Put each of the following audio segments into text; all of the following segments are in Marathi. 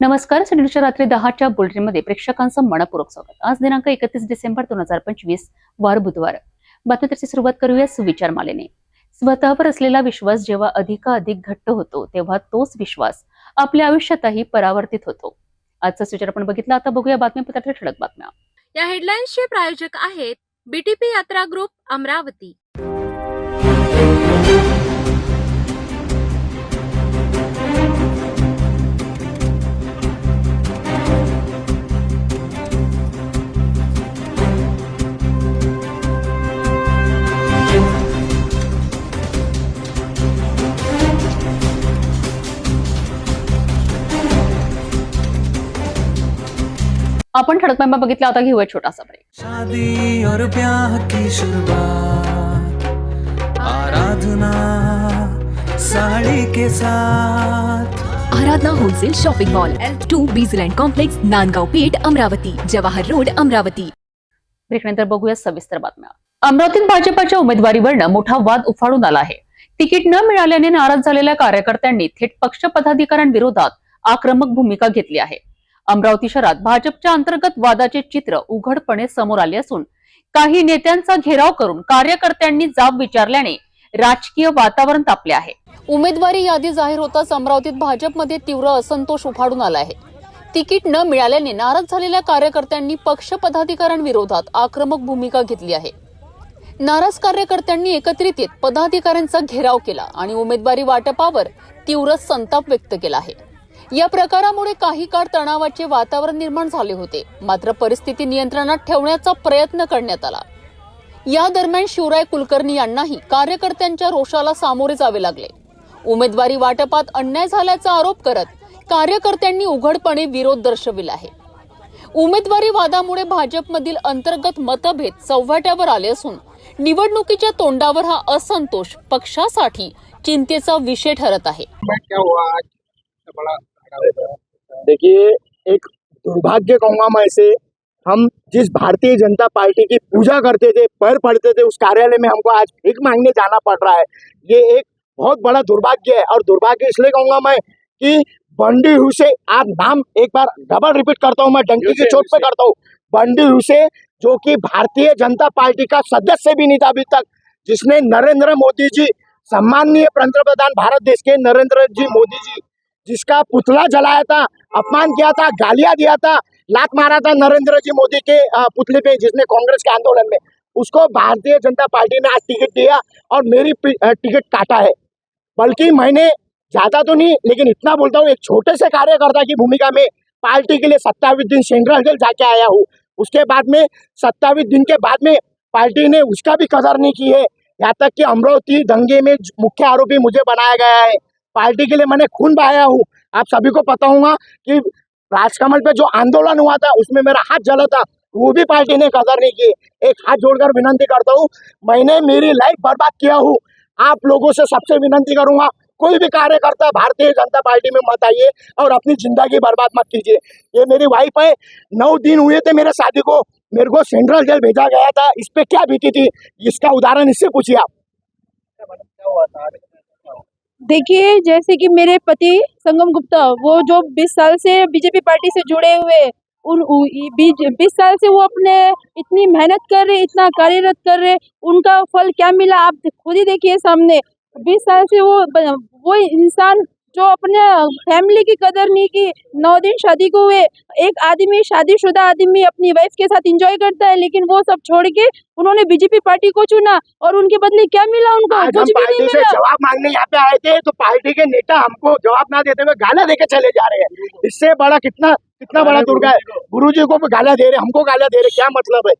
नमस्कार. संडेच्या रात्री 10च्या बुलेटिनमध्ये प्रेक्षकांचं मनपूर्वक स्वागत. आज दिनांक 31 डिसेंबर 2025 वार बुधवार. बातमीची सुरुवात करूया सुविचारमालेने. स्वतःवर असलेला विश्वास जेव्हा अधिकाधिक घट्ट होतो तेव्हा तोच विश्वास आपल्या आयुष्यातही परावर्तित होतो. आजचा सुविचार आपण बघितला. आता बघूया बातमीपत्रातील ठळक बातम्या. या हेडलाईन्सचे प्रायोजक आहेत बीटीपी यात्रा ग्रुप अमरावती. आपण ठळक बातम्या बघितल्या. आता घेऊया छोटासा ब्रेक. शादी और ब्याह की शुरुआत आराधना साड़ी के साथ. Aradhana wholesale shopping mall L2 Bijland complex, Nandgaon Peth, Amravati, Jawahar road, Amravati. ब्रेकनंतर बघूया सविस्तर बातम्या. अमरावतीत भाजपच्या उमेदवारीवरनं मोठा वाद उफाळून आला आहे. तिकीट न मिळाल्याने नाराज झालेल्या कार्यकर्त्यांनी थेट पक्ष पदाधिकाऱ्यांविरोधात आक्रमक भूमिका घेतली आहे. अमरावती शहरात भाजपच्या अंतर्गत वादाचे चित्र उघडपणे समोर आले असून काही नेत्यांचा घेराव करून कार्यकर्त्यांनी जाब विचारल्याने राजकीय वातावरण तापले आहे. उमेदवारी यादी जाहीर होताच अमरावतीत भाजपमध्ये तीव्र असंतोष उफाळून आला आहे. तिकीट न मिळाल्याने नाराज झालेल्या कार्यकर्त्यांनी पक्ष पदाधिकाऱ्यांविरोधात आक्रमक भूमिका घेतली आहे. नाराज कार्यकर्त्यांनी एकत्रित येत पदाधिकाऱ्यांचा घेराव केला आणि उमेदवारी वाटपावर तीव्र संताप व्यक्त केला आहे. या प्रकारामुळे काही काळ तणावाचे वातावरण निर्माण झाले होते, मात्र परिस्थिती नियंत्रणात ठेवण्याचा प्रयत्न करण्यात आला. या दरम्यान शिवराय कुलकर्णी यांनाही कार्यकर्त्यांच्या रोषाला सामोरे जावे लागले. उमेदवारी वाटपात अन्याय झाल्याचा आरोप करत कार्यकर्त्यांनी उघडपणे विरोध दर्शविला आहे. उमेदवारी वादामुळे भाजपमधील अंतर्गत मतभेद चव्हाट्यावर आले असून निवडणुकीच्या तोंडावर हा असंतोष पक्षासाठी चिंतेचा विषय ठरत आहे. देखिए, एक दुर्भाग्य कहूंगा मैं इसे, हम जिस भारतीय जनता पार्टी की पूजा करते थे, पैर पड़ते थे, उस कार्यालय में हमको आज भीख मांगने जाना पड़ रहा है. ये एक बहुत बड़ा दुर्भाग्य है. और दुर्भाग्य इसलिए कहूंगा मैं कि बंडी हुसे, आप नाम एक बार डबल रिपीट करता हूं, मैं डंकी की चोट पे करता हूं, बंडी हुसे जो कि भारतीय जनता पार्टी का सदस्य भी नहीं था अभी तक, जिसने नरेंद्र मोदी जी, सम्माननीय पंतप्रधान भारत देश के नरेंद्र जी मोदी जी, जिसका पुतला जलाया था, अपमान किया था, गालियां दिया था, लात मारा था नरेंद्र जी मोदी के पुतले पे, जिसने कांग्रेस के आंदोलन में, उसको भारतीय जनता पार्टी ने आज टिकट दिया और मेरी टिकट काटा है. बल्कि मैंने ज्यादा तो नहीं, लेकिन इतना बोलता हूँ, एक छोटे से कार्यकर्ता की भूमिका में पार्टी के लिए 27 दिन सेंट्रल जेल जाके आया हूँ. उसके बाद में 27 दिन के बाद में पार्टी ने उसका भी कदर नहीं की है. यहाँ तक कि अमरावती दंगे में मुख्य आरोपी मुझे बनाया गया है. पार्टी के लिए मैंने खून बहाया हूँ. आप सभी को पता होगा कि राजकमल पे जो आंदोलन हुआ था उसमें मेरा हाथ जला था, वो भी पार्टी ने कदर नहीं की. एक हाथ जोड़कर विनती करता हूँ, मैंने मेरी लाइफ बर्बाद किया हूँ. आप लोगों से सबसे विनती करूंगा, कोई भी कार्यकर्ता भारतीय जनता पार्टी में मत आइए और अपनी जिंदगी बर्बाद मत कीजिए. ये मेरी वाइफ है, 9 दिन हुए थे मेरे शादी को, मेरे को सेंट्रल जेल भेजा गया था. इस पे क्या बीती थी, इसका उदाहरण इससे पूछिए आप. देखिए, जैसे कि मेरे पति संगम गुप्ता, वो जो 20 साल से बीजेपी पार्टी से जुड़े हुए, 20 साल से वो अपने इतनी मेहनत कर रहे, इतना कार्यरत कर रहे, उनका फल क्या मिला आप खुद ही देखिए सामने. 20 साल से वो इंसान जो अपने फैमिली की कदर नहीं की, 9 दिन शादी को हुए, एक आदमी शादीशुदा आदमी अपनी वाइफ के साथ एंजॉय करता है, लेकिन वो सब छोड़ के उन्होंने बीजेपी पार्टी को चुना और उनके बदले क्या मिला उनको? आज हम कुछ भी नहीं पार्टी से मिला. जवाब मांगने यहाँ पे आए थे, तो पार्टी के नेता हमको जवाब ना देते हुए गालियां देके चले जा रहे हैं. इससे बड़ा कितना बड़ा दुर्गा है. गुरुजी को भी गालियां दे रहे, हमको गालियां दे रहे, क्या मतलब है?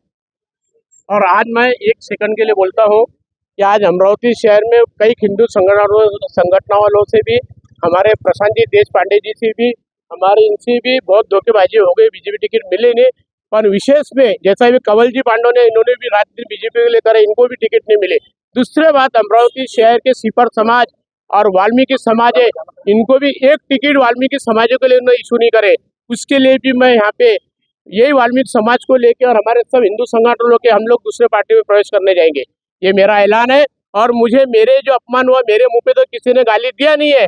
और आज मैं एक सेकंड के लिए बोलता हूँ कि आज अमरावती शहर में कई हिंदू संगठनों वालों से भी, हमारे प्रशांत जी देश पांडे जी से भी, हमारे इनसे भी बहुत धोखेबाजी हो गई. बीजेपी टिकट मिले नहीं. पर विशेष में जैसा भी कंवल जी पांडव ने, इन्होंने भी रात दिन बीजेपी को लेकर इनको भी टिकट नहीं मिले. दूसरे बात, अमरावती शहर के सीपर समाज और वाल्मीकि समाज है, इनको भी एक टिकट वाल्मीकि समाज के लिए इशू नहीं करे. उसके लिए भी मैं यहाँ पे यही वाल्मीकि समाज को लेकर और हमारे सब हिंदू संगठनों के हम लोग दूसरे पार्टी में प्रवेश करने जाएंगे. ये मेरा ऐलान है. और मुझे मेरे जो अपमान हुआ, मेरे मुंह पे तो किसी ने गाली दिया नहीं है,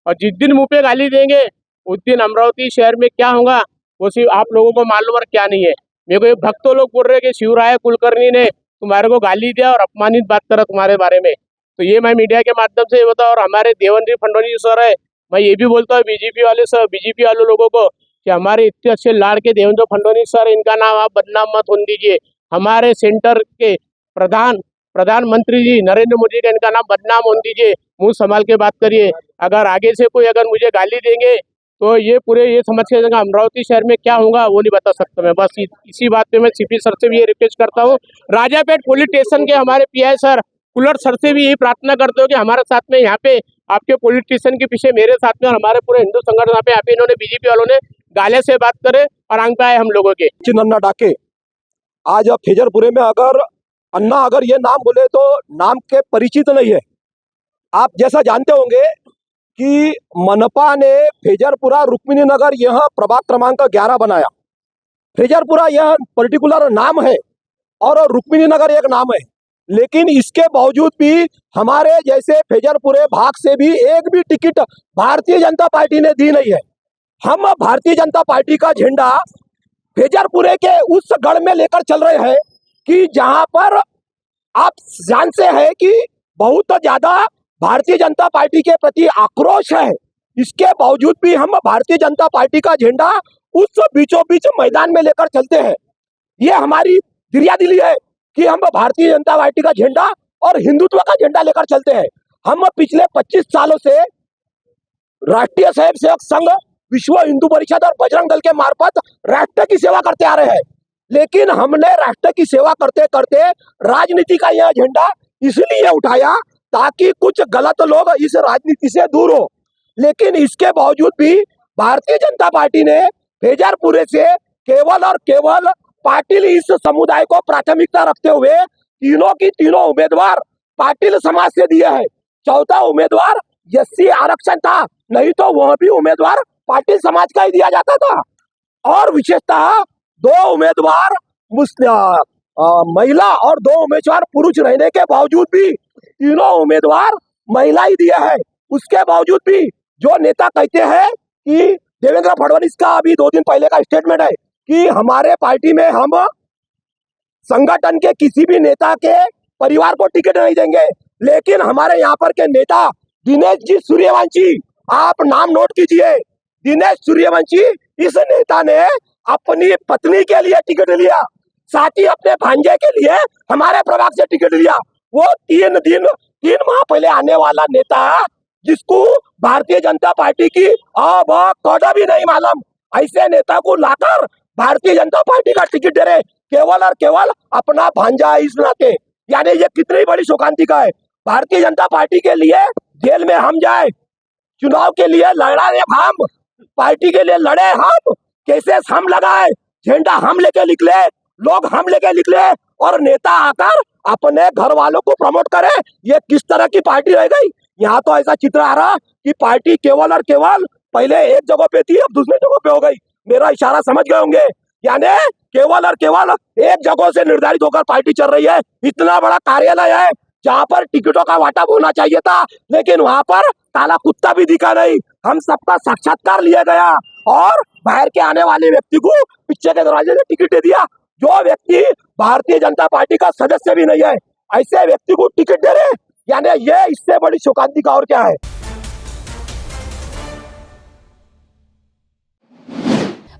और जिस दिन मुंह पे गाली देंगे उस दिन अमरावती शहर में क्या होगा वो सिर्फ आप लोगों को मालूम और क्या नहीं है। मेरे को ये भक्तों लोग बोल रहे हैं कि शिवराय कुलकर्णी ने तुम्हारे को गाली दिया और अपमानित बात करा तुम्हारे बारे में। तो ये मैं मीडिया के माध्यम से ये बताऊँ। और हमारे देवेंद्र फडणवीस सर है, मैं ये भी बोलता हूँ बीजेपी वाले लोगों को कि हमारे इतने अच्छे लाड़ के देवेंद्र फडणवीस सर, इनका नाम आप बदनाम मत होने दीजिए। हमारे सेंटर के प्रधानमंत्री जी नरेंद्र मोदी का इनका नाम बदनाम होने दीजिए। मुंह संभाल के बात करिए। अगर आगे से कोई अगर मुझे गाली देंगे तो ये समझ के अमरावती शहर में क्या होगा वो नहीं बता सकता मैं। बस इसी बात पे मैं सीपी सर से भी ये रिक्वेस्ट करता हूँ। राजापेट पुलिस स्टेशन के हमारे पीआई सर कुलर सर से भी यही प्रार्थना करते हो कि हमारे साथ में यहाँ पे आपके पुलिस स्टेशन के पीछे मेरे साथ में और हमारे पूरे हिंदू संगठन यहाँ पे इन्होंने बीजेपी वालों ने गाले से बात करे और आंग पे आए हम लोगों के। नन्ना डाके आज फेजरपुरे में अगर अन्ना अगर ये नाम बोले तो नाम के परिचित नहीं है। आप जैसा जानते होंगे कि मनपा ने फेजरपुरा रुक्मिणी नगर यह प्रभाग क्रमांक 11 बनाया। फेजरपुरा यह पर्टिकुलर नाम है और रुक्मिणी नगर एक नाम है, लेकिन इसके बावजूद भी हमारे जैसे फेजरपुरे भाग से भी एक भी टिकट भारतीय जनता पार्टी ने दी नहीं है। हम भारतीय जनता पार्टी का झंडा फेजरपुरे के उस गढ़ में लेकर चल रहे हैं कि जहां पर आप जानते हैं कि बहुत ज्यादा भारतीय जनता पार्टी के प्रति आक्रोश है। इसके बावजूद भी हम भारतीय जनता पार्टी का झंडा उस बीचों बीच मैदान में लेकर चलते हैं। ये हमारी दिरियादिली है कि हम भारतीय जनता पार्टी का झंडा और हिंदुत्व का झंडा लेकर चलते हैं। हम पिछले 25 सालों से राष्ट्रीय स्वयंसेवक संघ, विश्व हिंदू परिषद और बजरंग दल के मार्फत राष्ट्र की सेवा करते आ रहे हैं, लेकिन हमने राष्ट्र की सेवा करते करते राजनीति का यह झंडा इसलिए उठाया ताकि कुछ गलत लोग इस राजनीति से दूर हो। लेकिन इसके बावजूद भी भारतीय जनता पार्टी ने फेजरपुरे से केवल और केवल पाटिल इस समुदाय को प्राथमिकता रखते हुए तीनों की तीनों उम्मीदवार पाटिल समाज से दिए हैं। चौथा उम्मीदवार एससी आरक्षण था, नहीं तो वह भी उम्मीदवार पाटिल समाज का ही दिया जाता था। और विशेषतः 2 उम्मीदवार महिला और 2 उम्मीदवार पुरुष रहने के बावजूद भी तीनों उम्मीदवार महिला ही दिए हैं। उसके बावजूद भी जो नेता कहते हैं कि देवेंद्र फडणवीस का अभी 2 दिन पहले का स्टेटमेंट है कि हमारे पार्टी में हम संगठन के किसी भी नेता के परिवार को टिकट नहीं देंगे, लेकिन हमारे यहाँ पर के नेता दिनेश जी सूर्यवंशी, आप नाम नोट कीजिए, दिनेश सूर्यवंशी, इस नेता ने अपनी पत्नी के लिए टिकट लिया, साथ ही अपने भांजे के लिए हमारे प्रभाग से टिकट लिया। वो 3 माह पहले आने वाला नेता जिसको भारतीय जनता पार्टी की अब कौड़ा भी नहीं मालूम, ऐसे नेता को लाकर भारतीय जनता पार्टी का टिकट दे रहे केवल और केवल अपना भांजा इस नाते। यानी ये कितनी बड़ी शोकांतिका है। भारतीय जनता पार्टी के लिए जेल में हम जाए, चुनाव के लिए लड़ाए हम, पार्टी के लिए लड़े हम, केसेस हम लगाए, झंडा हम लेके निकले, लोग हम लेके निकले और नेता आकर अपने घर वालों को प्रमोट करे। ये किस तरह की पार्टी रह गई। यहाँ तो ऐसा चित्र आ रहा कि पार्टी केवल और केवल पहले एक जगह पे थी, अब दूसरी जगह पे हो गई। मेरा इशारा समझ गए होंगे, यानी केवल और केवल एक जगह से निर्धारित होकर पार्टी चल रही है। इतना बड़ा कार्यालय है जहाँ पर टिकटों का वाटा होना चाहिए था, लेकिन वहाँ पर काला कुत्ता भी दिखा नहीं। हम सबका साक्षात्कार लिया गया और बाहर के आने वाले व्यक्ति को पीछे के दरवाजे से टिकट दे दिया। जो व्यक्ति भारतीय जनता पार्टी का सदस्य भी नहीं है, ऐसे व्यक्ति को टिकट दे रहे, यानी ये इससे बड़ी शोकांतिका और क्या है।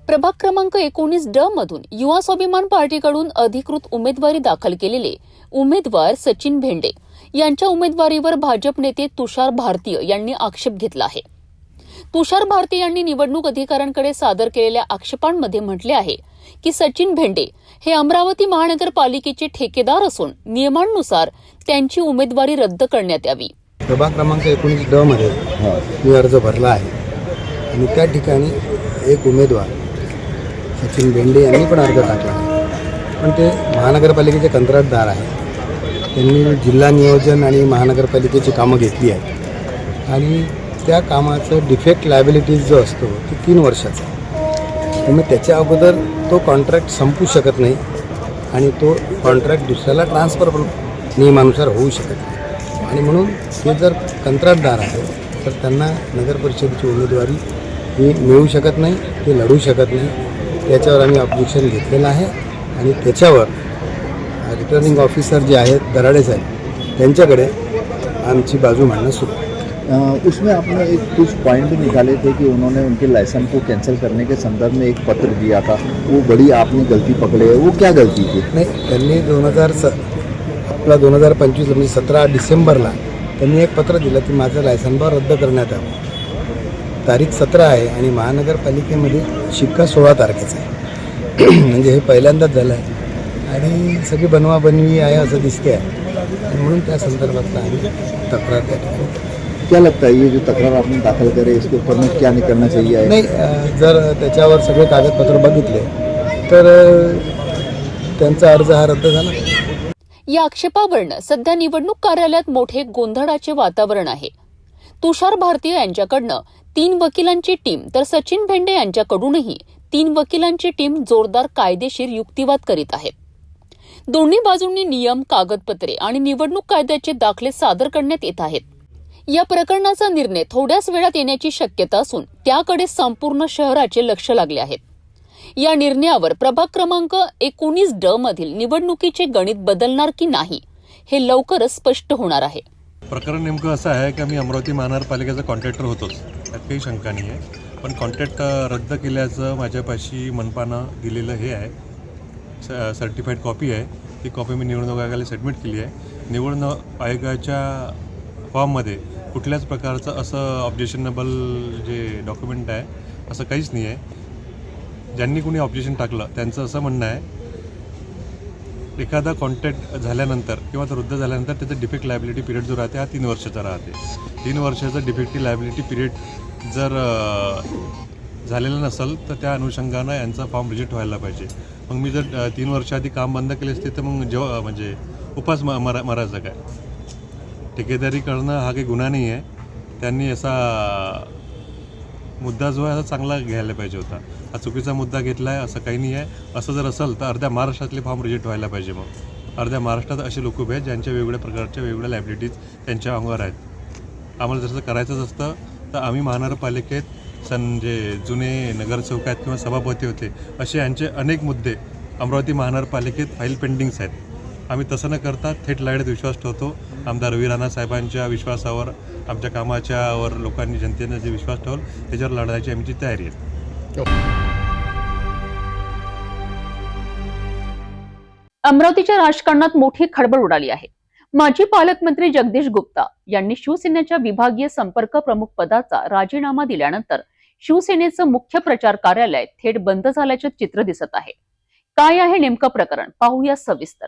प्रभाग क्रमांक 19D मधून युवा स्वाभिमान पार्टीकडून अधिकृत उमेदवारी दाखल केलेले उमेदवार सचिन भेंडे यांच्या उमेदवारीवर भाजप नेते तुषार भारतीय यांनी आक्षेप घेतला आहे। तुषार भारतीय यांनी निवडणूक अधिकाऱ्यांकडे सादर केलेल्या आक्षेपांमध्ये म्हटले आहे की सचिन भेंडे हे अमरावती महानगरपालिकेचे ठेकेदार असून नियमांनुसार त्यांची उमेदवारी रद्द करण्यात यावी। प्रभाग क्रमांक 19D मध्ये मी अर्ज भरला आहे आणि त्या ठिकाणी एक उमेदवार सचिन भेंडे यांनी पण अर्ज टाकला आहे, पण ते महानगरपालिकेचे कंत्राटदार आहेत। त्यांनी जिल्हा नियोजन आणि महानगरपालिकेची कामं घेतली आहेत आणि त्या कामाचं डिफेक्ट लायबिलिटीज जो असतो तो 3 वर्षाचा आहे। त्यामुळे त्याच्या अगोदर तो कॉन्ट्रॅक्ट संपू शकत नाही आणि तो कॉन्ट्रॅक्ट दुसऱ्याला ट्रान्सफर नियमानुसार होऊ शकत नाही आणि म्हणून ते जर कंत्राटदार आहे तर त्यांना नगर परिषदेची उमेदवारी ही मिळू शकत नाही, ती लढू शकत नाही. त्याच्यावर आम्ही ऑब्जेक्शन घेतलेलं आहे आणि त्याच्यावर रिटर्निंग ऑफिसर जे आहेत दराडे साहेब त्यांच्याकडे आमची बाजू मांडणं सुरू आहे. उसमें आपने एक कुछ पॉइंट भी निकाले थे कि उन्होंने उनके लाइसेंस को कैंसिल करने के संदर्भ में एक पत्र दिया था, वो बड़ी आपने गलती पकड़े है, वो क्या गलती थी? नाही, त्यांनी 2025 म्हणजे 17 डिसेंबरला त्यांनी एक पत्र दिलं की माझं लायसन रद्द करण्यात यावं. तारीख 17 आहे आणि महानगरपालिकेमध्ये शिक्का 16 तारखेचा आहे. म्हणजे हे पहिल्यांदाच झालं आहे आणि सगळी बनवाबनवी आहे असं दिसते आहे आणि म्हणून त्या संदर्भातला आम्ही तक्रार त्या ठिकाणी. क्या लगता है ये जो तकरार आपने दाखल करे इसके ऊपर में क्या निकलना चाहिए? नाही, जर त्याच्यावर सगळे कागदपत्र बघितले तर त्यांचा अर्ज हा रद्द झाला. या आक्षेपावरनं सध्या निवडणूक कार्यालयात मोठे गोंधळाचे वातावरण आहे. तुषार भारतीय यांच्याकडनं 3 वकिलांची टीम तर सचिन भेंडे यांच्याकडूनही 3 वकिलांची टीम जोरदार कायदेशीर युक्तिवाद करीत आहेत. दोन्ही बाजूंनी नियम, कागदपत्रे आणि निवडणूक कायद्याचे दाखले सादर करण्यात येत आहेत. या प्रकरणाचा निर्णय थोड्याच वेळात येण्याची शक्यता असून त्याकडे संपूर्ण शहराचे लक्ष लागले आहे. या निर्णयावर प्रभाग क्रमांक 19D मधील निवडणुकीचे गणित बदलणार की नाही हे लवकरच स्पष्ट होणार आहे. प्रकरण नेमकं असं आहे की आम्ही अमरावती महानगरपालिकेचा कॉन्ट्रॅक्टर होतोच, त्यात काही शंका नाही आहे. पण कॉन्ट्रॅक्ट रद्द केल्याचं माझ्यापाशी मनपानं दिलेलं हे आहे, सर्टिफाईड कॉपी आहे. ती कॉपी मी निवडणूक आयोगाला सबमिट केली आहे. निवडणूक आयोगाच्या फॉर्ममध्ये कुठल्याच प्रकारचं असं ऑब्जेक्शनेबल जे डॉक्युमेंट आहे असं काहीच नाही आहे. ज्यांनी कोणी ऑब्जेक्शन टाकलं त्यांचं असं म्हणणं आहे, एखादा कॉन्ट्रॅक्ट झाल्यानंतर किंवा तो रद्द झाल्यानंतर त्याचा डिफेक्ट लायबिलिटी पिरियड जो राहते हा 3 वर्षाचा राहते. 3 वर्षाचा डिफेक्टिव्ह लायबिलिटी पिरियड जर झालेलं नसेल तर त्या अनुषंगानं यांचा फॉर्म रिजेक्ट व्हायला पाहिजे. मग मी जर 3 वर्ष आधी काम बंद केले असते तर मग जेव्हा म्हणजे उपास मारायचं काय. ठेकेदारी करणं हा काही गुन्हा नाही आहे. त्यांनी असा मुद्दा जो आहे असा चांगला घ्यायला पाहिजे होता. हा चुकीचा मुद्दा घेतला आहे असं काही नाही आहे. असं जर असेल तर अर्ध्या महाराष्ट्रातले फॉर्म रिजेक्ट व्हायला पाहिजे. मग अर्ध्या महाराष्ट्रात असे लोक उभे आहेत ज्यांच्या वेगवेगळ्या प्रकारच्या वेगवेगळ्या लायबिलिटीज त्यांच्या अंगावर आहेत. आम्हाला जर करायचंच असतं तर आम्ही महानगरपालिकेत जे जुने नगरसेवक आहेत किंवा सभापती होते असे यांचे अनेक मुद्दे अमरावती महानगरपालिकेत फाईल पेंडिंग्स आहेत. आम्ही तसं न करता थेट लढ्यात विश्वास ठेवतो. आमदार रवी राणा साहेबांच्या विश्वासावर, आमच्या कामाच्यावर लोकांनी जनतेने जे विश्वास ठेवला त्याच्यावर लढायची आमची तयारी आहे. अमरावतीच्या राजकारणात मोठी खळबळ उडाली आहे. माजी पालकमंत्री जगदीश गुप्ता यांनी शिवसेनेच्या विभागीय संपर्क प्रमुख पदाचा राजीनामा दिल्यानंतर शिवसेनेचं मुख्य प्रचार कार्यालय थेट बंद झाल्याचे चित्र दिसत आहे. काय आहे नेमकं प्रकरण पाहूया सविस्तर.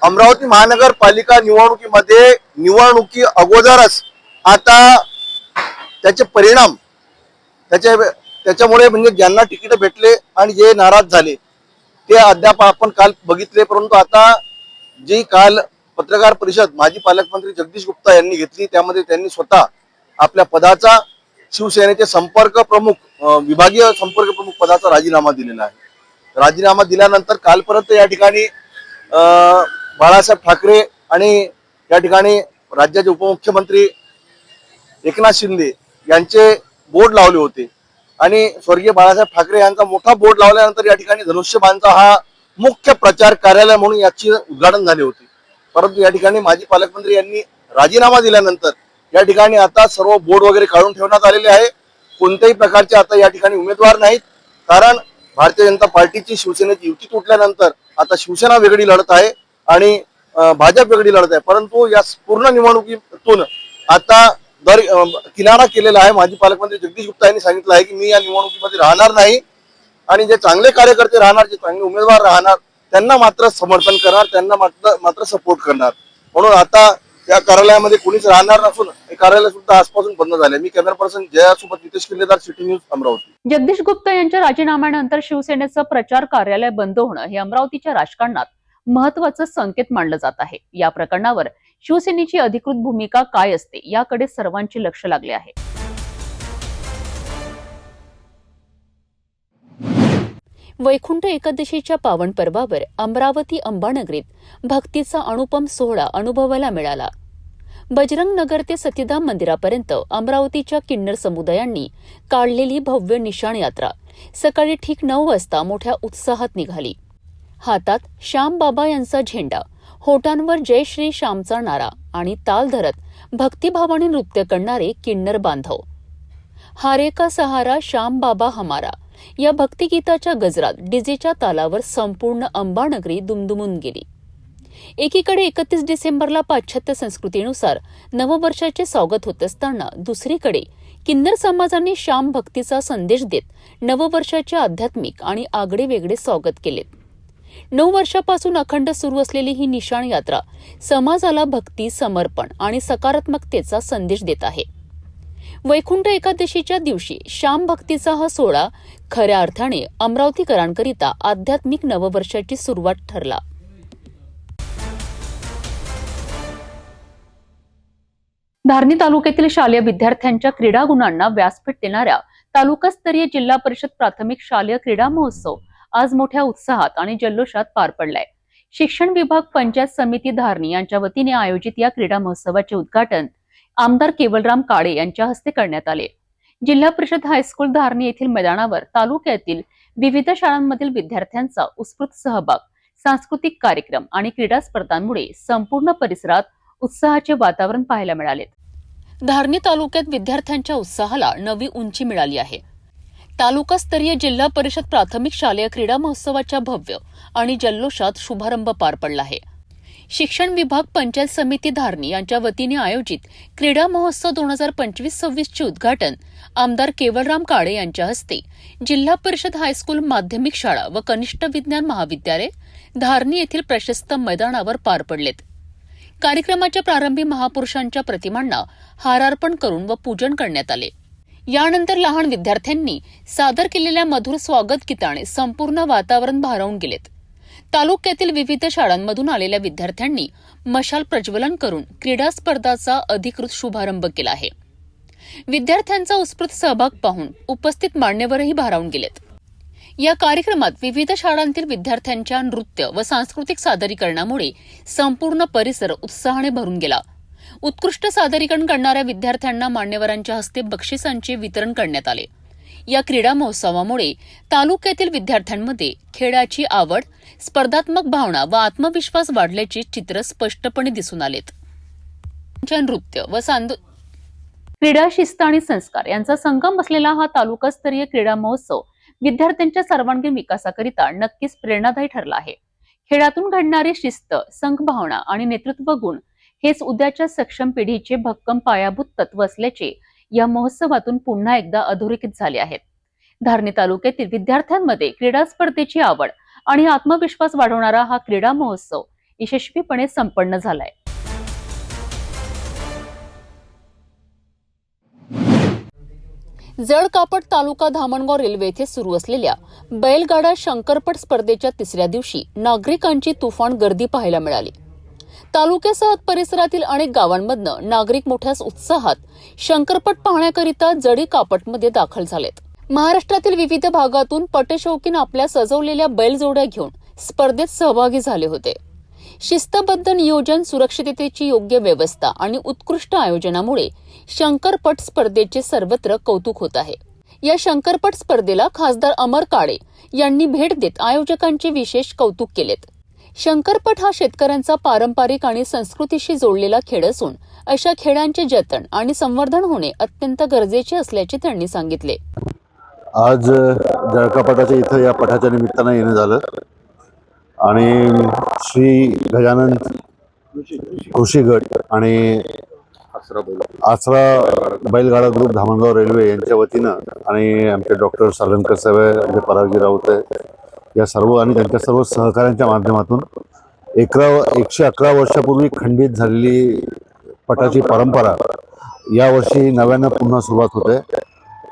अमरावती महानगरपालिका निवडणुकीमध्ये निवडणुकी अगोदरच आता त्याचे परिणाम त्याच्यामुळे म्हणजे ज्यांना तिकीट भेटले आणि जे नाराज झाले ते अद्याप आपण काल बघितले. परंतु आता जी काल पत्रकार परिषद माजी पालकमंत्री जगदीश गुप्ता यांनी घेतली त्यामध्ये त्यांनी स्वतः आपल्या पदाचा शिवसेनेचे संपर्क प्रमुख विभागीय संपर्क प्रमुख पदाचा राजीनामा दिलेला आहे. राजीनामा दिल्यानंतर कालपर्यंत या ठिकाणी बाळासाहेब ठाकरे आणि या ठिकाणी राज्याचे उपमुख्यमंत्री एकनाथ शिंदे यांचे बोर्ड लावले होते आणि स्वर्गीय बाळासाहेब ठाकरे यांचा मोठा बोर्ड लावल्यानंतर या ठिकाणी धनुष्यबाणचा हा मुख्य प्रचार कार्यालय म्हणून याची उद्घाटन झाले होते. परंतु या ठिकाणी माजी पालकमंत्री यांनी राजीनामा दिल्यानंतर या ठिकाणी आता सर्व बोर्ड वगैरे काढून ठेवण्यात आलेले आहे. कोणत्याही प्रकारचे आता या ठिकाणी उमेदवार नाहीत. कारण भारतीय जनता पार्टीची शिवसेनेची युती तुटल्यानंतर आता शिवसेना वेगळी लढत आहे आणि भाजप वेगळी लढत आहे. परंतु या पूर्ण निवडणुकीतून आता किनारा केलेला आहे. माजी पालकमंत्री जगदीश गुप्ता यांनी सांगितलं आहे की मी या निवडणुकीमध्ये राहणार नाही आणि जे चांगले कार्यकर्ते राहणार, जे चांगले उमेदवार राहणार त्यांना मात्र समर्थन करणार, त्यांना मात्र सपोर्ट करणार. म्हणून आता या कार्यालयामध्ये कोणीच राहणार नसून हे कार्यालय सुद्धा आजपासून बंद झाले. मी कॅमेरा पर्सन जयासोबत नितेश किल्लेदार, सिटी न्यूज, अमरावती. जगदीश गुप्ता यांच्या राजीनाम्यानंतर शिवसेनेचं प्रचार कार्यालय बंद होणं हे अमरावतीच्या राजकारणात महत्वाचं संकेत मानलं जात आहे. या प्रकरणावर शिवसेनेची अधिकृत भूमिका काय असते याकडे सर्वांचे लक्ष लागले आहे. वैकुंठ एकादशीच्या पावन पर्वावर अमरावती अंबानगरीत भक्तीचा अनुपम सोहळा अनुभवायला मिळाला. बजरंग नगर ते सतीधाम मंदिरापर्यंत अमरावतीच्या किन्नर समुदायांनी काढलेली भव्य निशाण यात्रा सकाळी ठीक 9 वाजता मोठ्या उत्साहात निघाली. हातात श्यामबाबा यांचा झेंडा, होटांवर जय श्री श्यामचा नारा आणि ताल धरत भक्तिभावाने नृत्य करणारे किन्नर बांधव. हारे का सहारा श्याम बाबा हमारा या भक्तिगीताच्या गजरात डीजेच्या तालावर संपूर्ण अंबानगरी दुमदुमून गेली. एकीकडे 31 डिसेंबरला पाश्चात्य संस्कृतीनुसार नववर्षाचे स्वागत होत असताना दुसरीकडे किन्नर समाजाने श्याम भक्तीचा संदेश देत नववर्षाचे आध्यात्मिक आणि आगळेवेगळे स्वागत केले. 9 वर्षापासून अखंड सुरू असलेली ही निशाण यात्रा समाजाला भक्ती, समर्पण आणि सकारात्मकतेचा संदेश देत आहे. वैकुंठ एकादशीच्या दिवशी श्याम भक्तीचा हा सोहळा खऱ्या अर्थाने अमरावतीकरांकरिता आध्यात्मिक नववर्षाची सुरुवात ठरला. धारणी तालुक्यातील शालेय विद्यार्थ्यांच्या क्रीडा गुणांना व्यासपीठ देणाऱ्या तालुकास्तरीय जिल्हा परिषद प्राथमिक शालेय क्रीडा महोत्सव आज मोठ्या उत्साहात आणि जल्लोषात पार पडलाय. शिक्षण विभाग, पंचायत समिती धारणी यांच्या वतीने आयोजित या क्रीडा महोत्सवाचे उद्घाटन आमदार केवलराम काळे यांच्या हस्ते करण्यात आले. जिल्हा परिषद हायस्कूल धारणी येथील मैदानावर तालुक्यातील विविध शाळांमधील विद्यार्थ्यांचा उत्स्फूर्त सहभाग, सांस्कृतिक कार्यक्रम आणि क्रीडा स्पर्धांमुळे संपूर्ण परिसरात उत्साहाचे वातावरण पाहायला मिळाले. धारणी तालुक्यात विद्यार्थ्यांच्या उत्साहाला नवी उंची मिळाली आहे. तालुकास्तरीय जिल्हा परिषद प्राथमिक शालेय क्रीडा महोत्सवाच्या भव्य आणि जल्लोषात शुभारंभ पार पडला आहे. शिक्षण विभाग, पंचायत समिती धारणी यांच्या वतीने आयोजित क्रीडा महोत्सव 2025-26 चे उद्घाटन आमदार केवलराम काळे यांच्या हस्ते जिल्हा परिषद हायस्कूल, माध्यमिक शाळा व कनिष्ठ विज्ञान महाविद्यालय धारणी येथील प्रशस्त मैदानावर पार पडलेत. कार्यक्रमाच्या प्रारंभी महापुरुषांच्या प्रतिमांना हारार्पण करून व पूजन करण्यात आले. यानंतर लहान विद्यार्थ्यांनी सादर केलेल्या मधुर स्वागत गीताने संपूर्ण वातावरण भारावून गेलेत. तालुक्यातील विविध शाळांमधून आलेल्या विद्यार्थ्यांनी मशाल प्रज्वलन करून क्रीडा स्पर्धाचा अधिकृत शुभारंभ केला आहे. विद्यार्थ्यांचा उत्स्फूर्त सहभाग पाहून उपस्थित मान्यवरही भारावून गेलेत. या कार्यक्रमात विविध शाळांतील विद्यार्थ्यांच्या नृत्य व सांस्कृतिक सादरीकरणामुळे संपूर्ण परिसर उत्साहाने भरून गेला. उत्कृष्ट सादरीकरण करणाऱ्या विद्यार्थ्यांना मान्यवरांच्या हस्ते बक्षिसांचे वितरण करण्यात आले. या क्रीडा महोत्सवामुळे तालुक्यातील विद्यार्थ्यांमध्ये खेळाची आवड, स्पर्धात्मक भावना व आत्मविश्वास वाढल्याचे चित्र स्पष्टपणे दिसून आलेत. नृत्य व क्रीडा, शिस्त आणि संस्कार यांचा संगम असलेला हा तालुकास्तरीय क्रीडा महोत्सव विद्यार्थ्यांच्या सर्वांगीण विकासाकरिता नक्कीच प्रेरणादायी ठरला आहे. खेळातून घडणारी शिस्त, संघभावना आणि नेतृत्व गुण हेच उद्याच्या सक्षम पिढीचे भक्कम पायाभूत तत्व असल्याचे या महोत्सवातून पुन्हा एकदा अधोरेखित झाले आहेत. धारणी तालुक्यातील विद्यार्थ्यांमध्ये क्रीडा स्पर्धेची आवड आणि आत्मविश्वास वाढवणारा हा क्रीडा महोत्सव यशस्वीपणे संपन्न झालाय. जळकापट तालुका धामणगाव रेल्वे येथे सुरू असलेल्या बैलगाडा शंकरपट स्पर्धेच्या 3ऱ्या दिवशी नागरिकांची तुफान गर्दी पाहायला मिळाली. तालुक्यासह परिसरातील अनेक गावांमधनं नागरिक मोठ्या उत्साहात शंकरपट पाहण्याकरिता जडी कापटमध्ये दाखल झालेत. महाराष्ट्रातील विविध भागातून पटशौकीन आपल्या सजवलेल्या बैलजोड्या घेऊन स्पर्धेत सहभागी झाले होते. शिस्तबद्ध नियोजन, सुरक्षिततेची योग्य व्यवस्था आणि उत्कृष्ट आयोजनामुळे शंकरपट स्पर्धेचे सर्वत्र कौतुक होत आहे. या शंकरपट स्पर्धेला खासदार अमर काळे यांनी भेट देत आयोजकांचे विशेष कौतुक केलेत. शंकरपट हा शेतकऱ्यांचा पारंपरिक आणि संस्कृतीशी जोडलेला खेळ असून अशा खेळांचे जतन आणि संवर्धन होणे अत्यंत गरजेचे असल्याचे त्यांनी सांगितले. आज जळकापटाच्या इथं या पठाच्या निमित्तानं येणं झालं आणि श्री गजानन कृषी गट आणि आसरा बैलगाडा ग्रुप धामणगाव रेल्वे यांच्या वतीनं आणि आमचे डॉक्टर सालनकर साहेब, आमचे परागजी राऊत या सर्व आणि त्यांच्या सर्व सहकाऱ्यांच्या माध्यमातून 111 वर्षापूर्वी खंडित झालेली पटाची परंपरा यावर्षी नव्यानं पुन्हा सुरुवात होते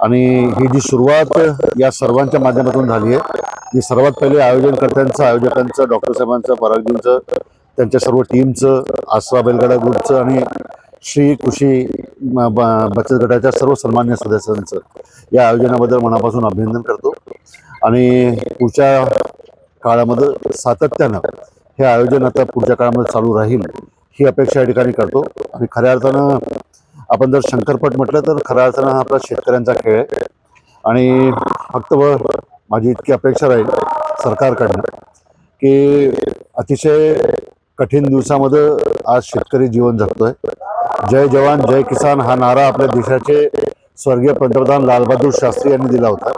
आणि ही जी सुरुवात या सर्वांच्या माध्यमातून झाली आहे. मी सर्वात पहिले आयोजकांचं डॉक्टर साहेबांचं, परागजींचं, त्यांच्या सर्व टीमचं, आसरा बैलगाडा ग्रुपचं आणि श्री कृषी बचत गटाच्या सर्व सन्मान्य सदस्यांचं या आयोजनाबद्दल मनापासून अभिनंदन करतो आणि पुढच्या काळामध्ये सातत्यानं हे आयोजन आता पुढच्या काळामध्ये चालू राहील ही अपेक्षा या ठिकाणी करतो. आणि खऱ्या अर्थानं आपण जर शंकरपट म्हटलं तर खऱ्या अर्थानं हा आपला शेतकऱ्यांचा खेळ आहे. आणि फक्त माझी इतकी अपेक्षा राहील सरकारकडनं की अतिशय कठीण दिवसामध्ये आज शेतकरी जीवन जगतोय. जय जवान जय किसान हा नारा आपल्या देशाचे स्वर्गीय पंतप्रधान लालबहादूर शास्त्री यांनी दिला होता.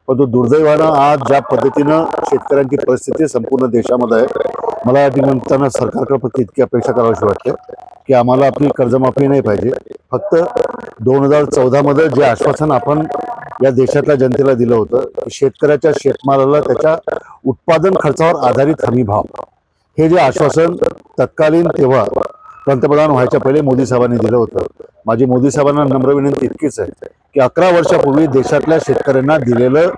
परंतु दुर्दैवानं आज ज्या पद्धतीनं शेतकऱ्यांची परिस्थिती संपूर्ण देशामध्ये आहे, मला या निमित्तानं सरकारकडे फक्त इतकी अपेक्षा करावीशी वाटते की आम्हाला आपली कर्जमाफी नाही पाहिजे. फक्त 2014 जे आश्वासन आपण या देशातल्या जनतेला दिलं होतं की शेतकऱ्याच्या शेतमालाला त्याच्या उत्पादन खर्चावर आधारित हमी भाव, हे जे आश्वासन तत्कालीन तेव्हा पंतप्रधान व्हायच्या पहिले मोदी साहेबांनी दिलं होतं. माझी मोदी साहेबांना नम्र विनंती इतकीच आहे की 11 वर्षापूर्वी देशातल्या शेतकऱ्यांना दिलेलं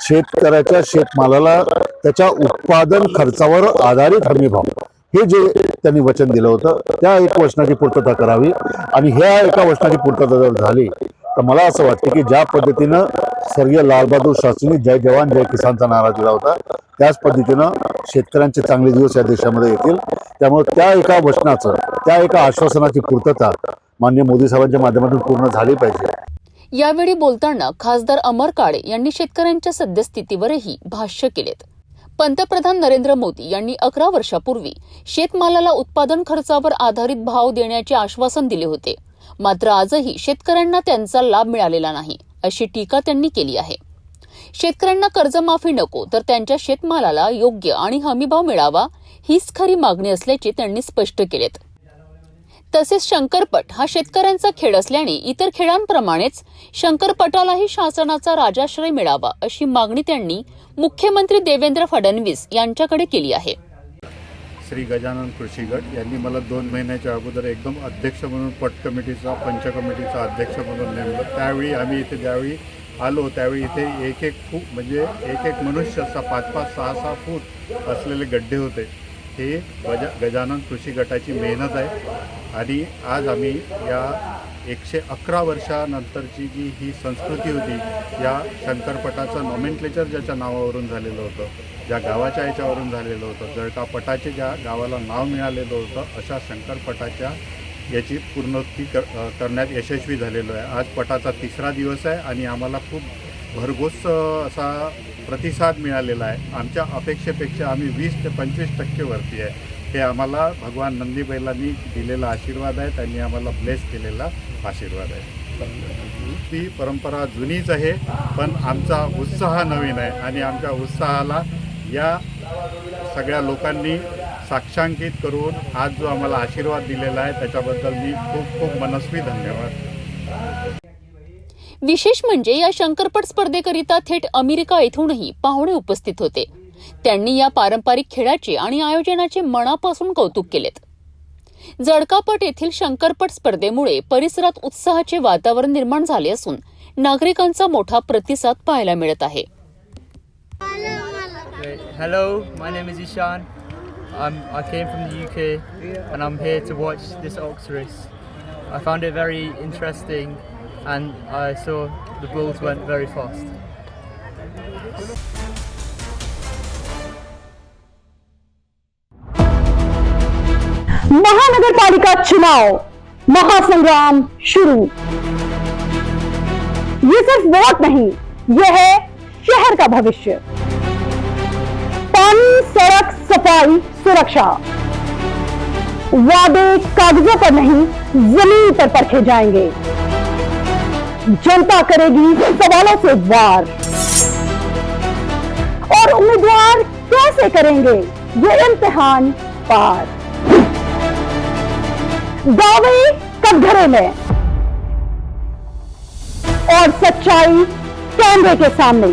शेतकऱ्याच्या शेतमालाला त्याच्या उत्पादन खर्चावर आधारित हमी भाव, हे जे त्यांनी वचन दिलं होतं त्या एक वचनाची पूर्तता करावी. आणि ह्या एका वचनाची पूर्तता जर झाली तर मला असं वाटतं की ज्या पद्धतीनं स्वर्गीय लालबहादूर शास्त्रींनी जय जवान जय किसानचा नारा दिला होता, त्याच पद्धतीनं शेतकऱ्यांचे चांगले दिवस या देशामध्ये येतील. त्यामुळे त्या एका वचनाचं, त्या एका आश्वासनाची पूर्तता माननीय मोदी साहेबांच्या माध्यमातून पूर्ण झाली पाहिजे. यावेळी बोलताना खासदार अमर काळे यांनी शेतकऱ्यांच्या सद्यस्थितीवरही भाष्य केलेत. पंतप्रधान नरेंद्र मोदी यांनी 11 वर्षापूर्वी शेतमालाला उत्पादन खर्चावर आधारित भाव देण्याचे आश्वासन दिले होते. मात्र आजही शेतकऱ्यांना त्यांचा लाभ मिळालेला नाही, अशी टीका त्यांनी केली आहे. शेतकऱ्यांना कर्जमाफी नको तर त्यांच्या शेतमालाला योग्य आणि हमीभाव मिळावा, हीच खरी मागणी असल्याचे त्यांनी स्पष्ट केलेत. तसेच शंकरपट हा शेतकऱ्यांचा खेळ असल्याने इतर खेळांप्रमाणेच शंकरपटालाही शासनाचा राजाश्रय मिळावा, अशी मागणी त्यांनी मुख्यमंत्री देवेंद्र फडणवीस यांच्याकडे केली आहे. श्री गजानन कृषी गट यांनी मला 2 महिन्याच्या अगोदर एकदम अध्यक्ष म्हणून पट कमिटीचा, पंच कमिटीचा अध्यक्ष म्हणून नेमलं. त्यावेळी आम्ही इथे ज्यावेळी आलो त्यावेळी इथे एक फूट म्हणजे एक मनुष्य असा 5-5, 6-6 फूट असलेले गड्डे होते. हे गजानन कृषी गटाची मेहनत आहे. आणि आज आम्ही या 111 वर्षानंतरची जी ही संस्कृती होती, या शंकरपटाचं नॉमेनक्लेचर ज्याच्या नावावरून झालेलं होतं, ज्या गावाच्या याच्यावरून झालेलं होतं, जळका पटाचे ज्या गावाला नाव मिळालेलं होतं, अशा शंकरपटाच्या याची पूर्णोक्ती करण्यात यशस्वी झालेलो आहे. आज पटाचा 3रा दिवस आहे आणि आम्हाला खूप भरघोस असा प्रतिसाद मिळालेला आहे. आमच्या अपेक्षेपेक्षा आम्ही 20 ते 25% वरती आहे. हे आम्हाला भगवान नंदी बैलांनी दिलेला आशीर्वाद आहे, त्यांनी आम्हाला ब्लेस केलेला आशीर्वाद आहे. ती परंपरा जुनीच आहे, पण आमचा उत्साह नवीन आहे आणि आमच्या उत्साहाला या सगळ्या लोकांनी साक्षांकित करून आज जो आम्हाला आशीर्वाद दिलेला आहे त्याच्याबद्दल मी खूप खूप मनस्वी धन्यवाद. विशेष म्हणजे या शंकरपट स्पर्धेकरिता थेट अमेरिका येथूनही पाहुणे उपस्थित होते. त्यांनी या पारंपरिक खेळाचे आणि आयोजनाचे मनापासून कौतुक केलेत. जळकापट येथील शंकरपट स्पर्धेमुळे परिसरात उत्साहाचे वातावरण निर्माण झाले असून नागरिकांचा मोठा प्रतिसाद पाहायला मिळत आहे. Hello, my name is Ishan. I came from the UK and I'm here to watch this ox race. I found it very interesting and I saw the bulls went very fast. महानगरपालिका चुनाव महासंग्राम शुरू। ये सिर्फ वोट नहीं, ये है शहर का भविष्य। पानी, सड़क, सफाई, सुरक्षा, वादे कागजों पर नहीं जमीन पर परखे जाएंगे। जनता करेगी सवालों से वार और उम्मीदवार कैसे करेंगे ये इम्तिहान पार। दावे कटघरे में और सच्चाई कैमरे के सामने।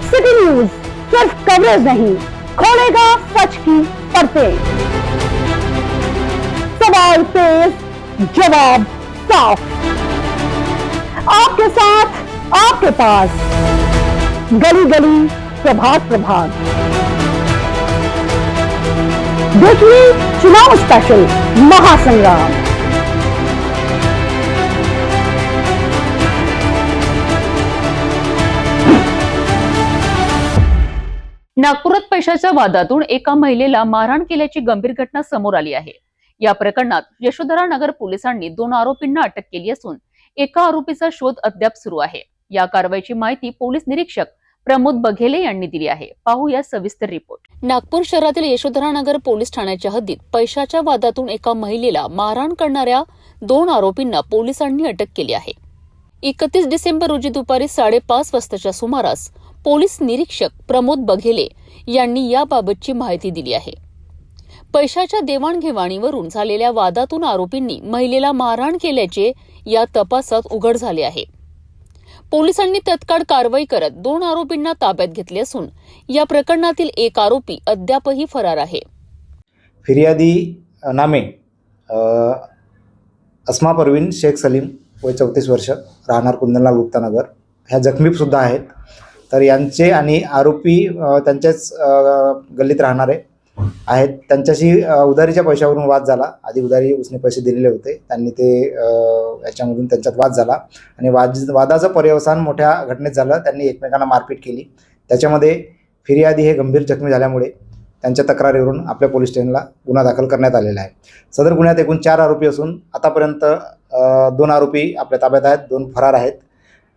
सिटी न्यूज सिर्फ कवरेज नहीं, खोलेगा सच की परतें। सवाल तेज, जवाब साफ, आपके साथ, आपके पास, गली गली, प्रभात प्रभात। देखिए चुनाव स्पेशल महासंग्राम। नागपुरात पैशाच्या वादातून एका महिलेला मारहाण केल्याची गंभीर घटना समोर आली आहे. या प्रकरणात यशोधरा नगर पोलिसांनी 2 आरोपींना अटक केली असून एका आरोपीचा शोध अद्याप सुरू आहे. या कारवाईची माहिती पोलीस निरीक्षक प्रमोद बघेले यांनी दिली आहे. पाहूया सविस्तर रिपोर्ट. नागपूर शहरातील यशोधरा नगर पोलीस ठाण्याच्या हद्दीत पैशाच्या वादातून एका महिलेला मारहाण करणाऱ्या 2 आरोपींना पोलिसांनी अटक केली आहे. 31 डिसेंबर रोजी दुपारी 5:30 वाजताच्या सुमारास पोलीस निरीक्षक प्रमोद बघेले यांनी याबाबतची माहिती दिली आहे. पैशाच्या देवाणघेवाणीवरून झालेल्या वादातून आरोपींनी महिलेला मारहाण केल्याचे या तपासात उघड झाले आहे. पोलिसांनी तत्काळ कारवाई करत 2 आरोपींना ताब्यात घेतले असून या प्रकरणातील एक आरोपी अद्यापही फरार आहे. फिर्यादी नामे अस्मा परवीन शेख सलीम वय 34 वर्ष, राहणार कुंदनलाल गुप्तानगर, ह्या जखमीसुद्धा आहेत. तर यांचे आणि आरोपी त्यांच्याच गल्लीत राहणारे आहेत. त्यांच्याशी उधारीच्या पैशावरून वाद झाला. आधी उधारी उसने पैसे दिलेले होते, त्यांनी ते याच्यामधून त्यांच्यात वाद झाला आणि वादाचं पर्यवसान मोठ्या घटनेत झालं. त्यांनी एकमेकांना मारपीट केली. त्याच्यामध्ये फिर्यादी हे गंभीर जखमी झाल्यामुळे त्यांच्या तक्रारीवरून आपल्या पोलीस स्टेशनला गुन्हा दाखल करण्यात आलेला आहे. सदर गुन्ह्यात एकूण 4 आरोपी असून आतापर्यंत 2 आरोपी आपल्या ताब्यात आहेत, 2 फरार आहेत.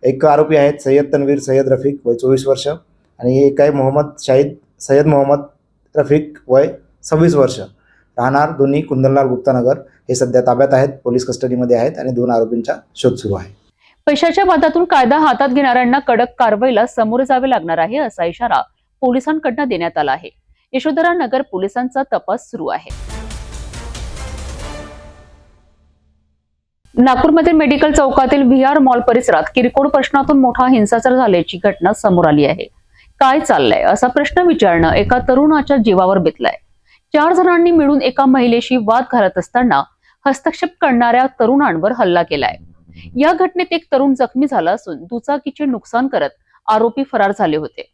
एक आरोपी आहेत सय्यद तन्वीर सय्यद रफिक वय 24 वर्ष आणि एक आहे मोहम्मद शाहिद सय्यद मोहम्मद रफिक वय 26 वर्ष, राहणार दोन्ही कुंदनलाल गुप्तानगर. हे सध्या ताब्यात आहेत, पोलीस कस्टडीमध्ये आहेत आणि 2 आरोपींचा शोध सुरू आहे. पैशाच्या वादातून कायदा हातात घेणाऱ्यांना कडक कारवाईला सामोरे जावे लागणार आहे, असा इशारा पोलिसांकडून देण्यात आला आहे. यशोधरा नगर पोलिसांचा तपास सुरू आहे. नागपूरमधील मेडिकल चौकातील VR मॉल परिसरात किरकोळ प्रश्नातून मोठा हिंसाचार झाल्याची घटना समोर आली आहे. काय चाललंय असा प्रश्न विचारणं एका तरुणाच्या जीवावर बेतलाय. 4 जणांनी मिळून एका महिलेशी वाद घालत असताना हस्तक्षेप करणाऱ्या तरुणांवर हल्ला केलाय. या घटनेत एक तरुण जखमी झाला असून दुचाकीचे नुकसान करत आरोपी फरार झाले होते.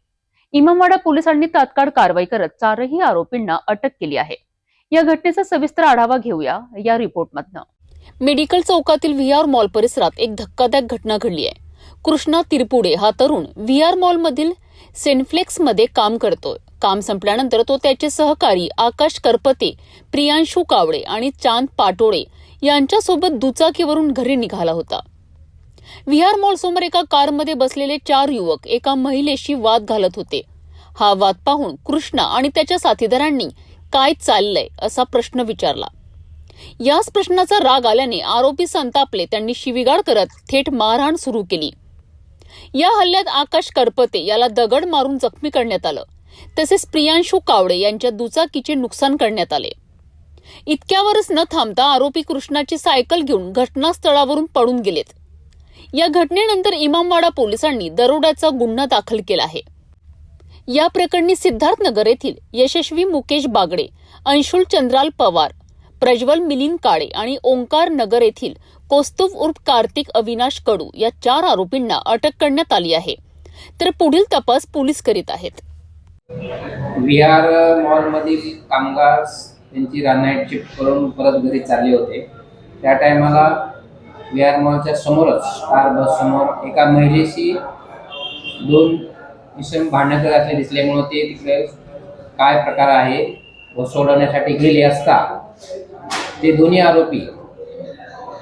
इमामवाडा पोलिसांनी तात्काळ कारवाई करत 4ही आरोपींना अटक केली आहे. या घटनेचा सविस्तर आढावा घेऊया या रिपोर्टमधनं. मेडिकल चौकातील VR मॉल परिसरात एक धक्कादायक घटना घडली आहे. कृष्णा तिरपुडे हा तरुण VR मॉलमधील सेनफ्लेक्समध्ये काम करतोय. काम संपल्यानंतर तो त्याचे सहकारी आकाश करपते, प्रियांशू कावडे आणि चांद पाटोळे यांच्यासोबत दुचाकीवरून घरी निघाला होता. VR मॉल समोर एका कारमध्ये बसलेले 4 युवक एका महिलेशी वाद घालत होते. हा वाद पाहून कृष्णा आणि त्याच्या साथीदारांनी काय चाललंय असा प्रश्न विचारला. याच प्रश्नाचा राग आल्याने आरोपी संतापले. त्यांनी शिवीगाळ करत थेट मारहाण सुरू केली. या हल्ल्यात आकाश करपते याला दगड मारून जखमी करण्यात आलं. तसेच प्रियांशू कावडे यांच्या दुचाकीचे नुकसान करण्यात आले. इतक्यावरच न थांबता आरोपी कृष्णाची सायकल घेऊन घटनास्थळावरून पळून गेलेत. या घटनेनंतर इमामवाडा पोलिसांनी दरोड्याचा गुन्हा दाखल केला आहे. या प्रकरणी सिद्धार्थनगर येथील यशस्वी मुकेश बागडे, अंशुल चंद्राल पवार, प्रज्वल मिलिंद काळे आणि ओंकार नगर येथील कौस्तुभ उर्फ कार्तिक अविनाश कडू या 4 आरोपींना अटक करण्यात आली आहे. तर पुढील तपास पोलीस करीत आहेत. VR मॉलमधील कामगार त्यांची नाईट शिफ्ट करून परत घरी चालले होते. त्या टायमाला VR मॉलच्या समोरच स्टार बस समोर एका महिलेशी 2 इसम भांडण करत असले दिसल्यामुळे ते तिकडे काय प्रकार आहे व सोडवण्यासाठी गेले असता ते दोन्ही आरोपी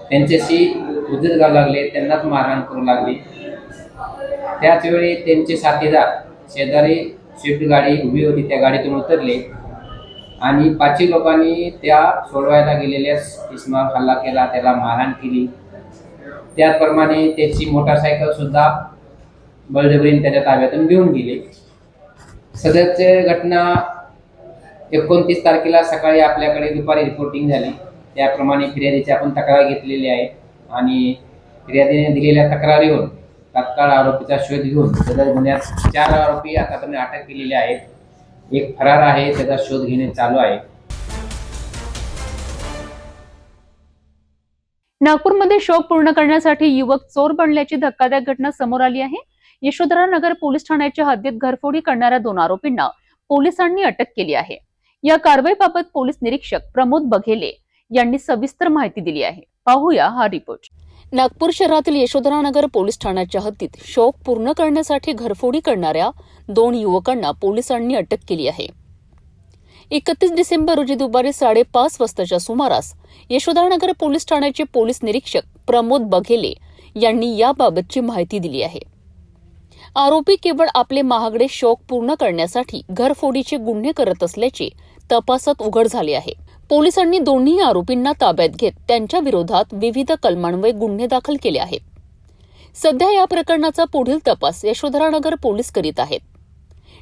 त्यांच्याशी उद्धट घालू लागले, त्यांनाच मारहाण करू लागले. त्याच वेळी त्यांचे साथीदार शेजारी स्विफ्ट गाडी उभी होती त्या गाडीतून उतरले आणि 5 लोकांनी त्या सोडवायला गेलेल्या इसमावर हल्ला केला, त्याला मारहाण केली. त्याचप्रमाणे त्याची मोटारसायकल सुद्धा बळजबरीने त्याच्या ताब्यातून घेऊन गेले. सदरची घटना 29 तारखेला सकाळी आपल्याकडे दुपारी रिपोर्टिंग झाली. त्याप्रमाणे फिर्यादीची आपण तक्रार घेतलेली आहे आणि फिर्यादीने दिलेल्या तक्रारीवर तात्काळ आरोपीचा शोध घेऊन सदर गुन्ह्यात 4 आरोपी आतापर्यंत अटक केलेले आहेत. एक फरार आहे, त्याचा शोध घेणे चालू आहे. नागपूरमध्ये शौक पूर्ण करण्यासाठी युवक चोर बनल्याची धक्कादायक घटना समोर आली आहे. यशोधरा नगर पोलीस ठाण्याच्या हद्दीत घरफोडी करणाऱ्या 2 आरोपींना पोलिसांनी अटक केली आहे. या कारवाईबाबत पोलीस निरीक्षक प्रमोद बघेले यांनी सविस्तर माहिती दिली आहे. पाहूया हा रिपोर्ट. नागपूर शहरातील यशोधरानगर पोलीस ठाण्याच्या हद्दीत शौक पूर्ण करण्यासाठी घरफोडी करणाऱ्या 2 युवकांना पोलिसांनी अटक केली आहे. 31 डिसेंबर रोजी दुपारी 5:30 वाजताच्या सुमारास यशोधरानगर पोलीस ठाण्याचे पोलीस निरीक्षक प्रमोद बघेले यांनी याबाबतची माहिती दिली आहे. आरोपी केवळ आपले महागडे शौक पूर्ण करण्यासाठी घरफोडीचे गुन्हे करत असल्याचे तपासात उघड झाले आहे. पोलिसांनी दोन्ही आरोपींना ताब्यात घेत त्यांच्या विरोधात विविध कलमान्वये गुन्हे दाखल केले आहेत. सध्या या प्रकरणाचा पुढील तपास यशोधरानगर पोलीस करीत आहेत.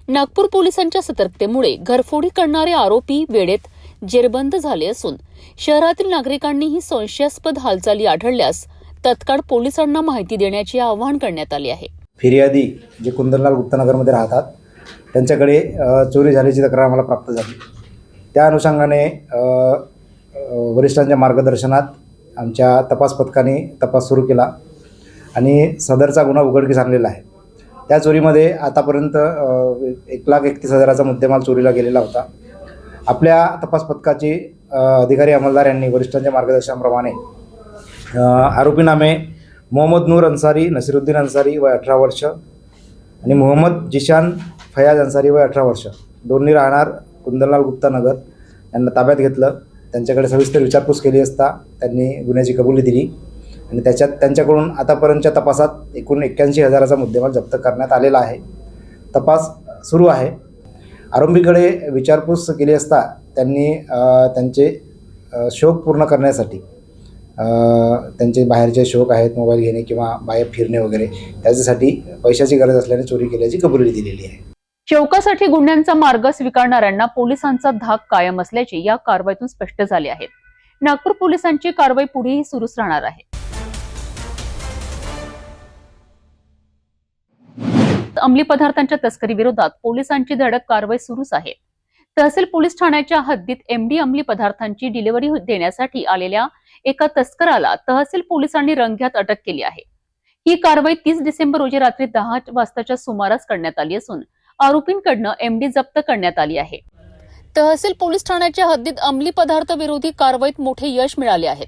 नागपूर पोलिसांच्या सतर्कतेमुळे घरफोडी करणारे आरोपी वेळेत जेरबंद झाले असून शहरातील नागरिकांनीही संशयास्पद हालचाली आढळल्यास तत्काळ पोलिसांना माहिती देण्याचे आवाहन करण्यात आले आहे. फिर्यादी जे कुंदनलाल गुप्तानगरमध्ये राहतात त्यांच्याकडे चोरी झाल्याची तक्रार आम्हाला प्राप्त झाली. त्या अनुषंगाने वरिष्ठांच्या मार्गदर्शनात आमच्या तपास पथकाने तपास सुरू केला आणि सदरचा गुन्हा उघडकीस आणलेला आहे. त्या चोरीमध्ये आतापर्यंत 1,31,000चा मुद्देमाल चोरीला गेलेला होता. आपल्या तपास पथकाचे अधिकारी अंमलदार यांनी वरिष्ठांच्या मार्गदर्शनाप्रमाणे आरोपी नामे मोहम्मद नूर अन्सारी, नसीरुद्दीन अन्सारी वय 18 वर्ष आणि मोहम्मद जिशान फयाज अन्सारी वय 18 वर्ष, दोन्ही राहणार कुंदनलाल गुप्तानगर यांना ताब्यात घेतलं. त्यांच्याकडे सविस्तर विचारपूस केली असता त्यांनी गुन्ह्याची कबुली दिली आणि त्यांच्याकडून आतापर्यंतच्या तपासात एकूण 81,000चा मुद्देमाल जप्त करण्यात आलेला आहे. तपास सुरू आहे. आरोपीकडे विचारपूस केली असता त्यांनी त्यांचे शौक पूर्ण करण्यासाठी त्यांचे बाहेरचे शौक आहेत, मोबाईल घेणे किंवा बाहेर फिरणे वगैरे, त्याच्यासाठी पैशाची गरज असल्याने चोरी केल्याची कबुली दिलेली आहे. शौकासाठी गुन्ह्यांचा मार्ग स्वीकारणाऱ्यांना पोलिसांचा धाक कायम असल्याचे या कारवाईतून स्पष्ट झाले आहे. नागपूर पोलिसांची कारवाई पुढेही सुरूच राहणार आहे. अंमली पदार्थांच्या तस्करी विरोधात पोलिसांची धडक कारवाई सुरूच आहे. तहसील पोलीस ठाण्याच्या हद्दीत एमडी अंमली पदार्थांची डिलिव्हरी देण्यासाठी आलेल्या एका तस्कराला तहसील पोलिसांनी रंग्यात अटक केली आहे. ही कारवाई 30 डिसेंबर रोजी रात्री 10 वाजताच्या सुमारास करण्यात आली असून आरोपींकडनं एमडी जप्त करण्यात आली आहे. तहसील पोलीस ठाण्याच्या हद्दीत अंमली पदार्थ विरोधी कारवाईत मोठे यश मिळाले आहे.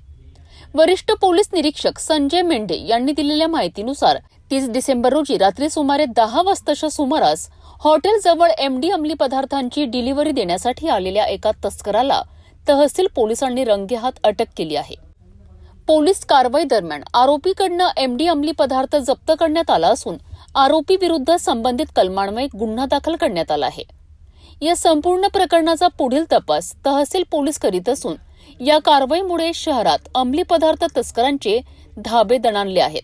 वरिष्ठ पोलीस निरीक्षक संजय मेंढे यांनी दिलेल्या माहितीनुसार 30 डिसेंबर रोजी रात्री सुमारे 10 वाजताच्या सुमारास हॉटेल जवळ एमडी अंमली पदार्थांची डिलिव्हरी देण्यासाठी आलेल्या एका तस्कराला तहसील पोलिसांनी रंगेहात अटक केली आहे. पोलीस कारवाई दरम्यान आरोपीकडनं एमडी अंमली पदार्थ जप्त करण्यात आला असून आरोपी विरुद्ध संबंधित कलमान्वये गुन्हा दाखल करण्यात आला आहे. या संपूर्ण प्रकरणाचा पुढील तपास तहसील पोलीस करीत असून या कारवाईमुळे शहरात अंमली पदार्थ तस्करांचे धाबे दणाणले आहेत.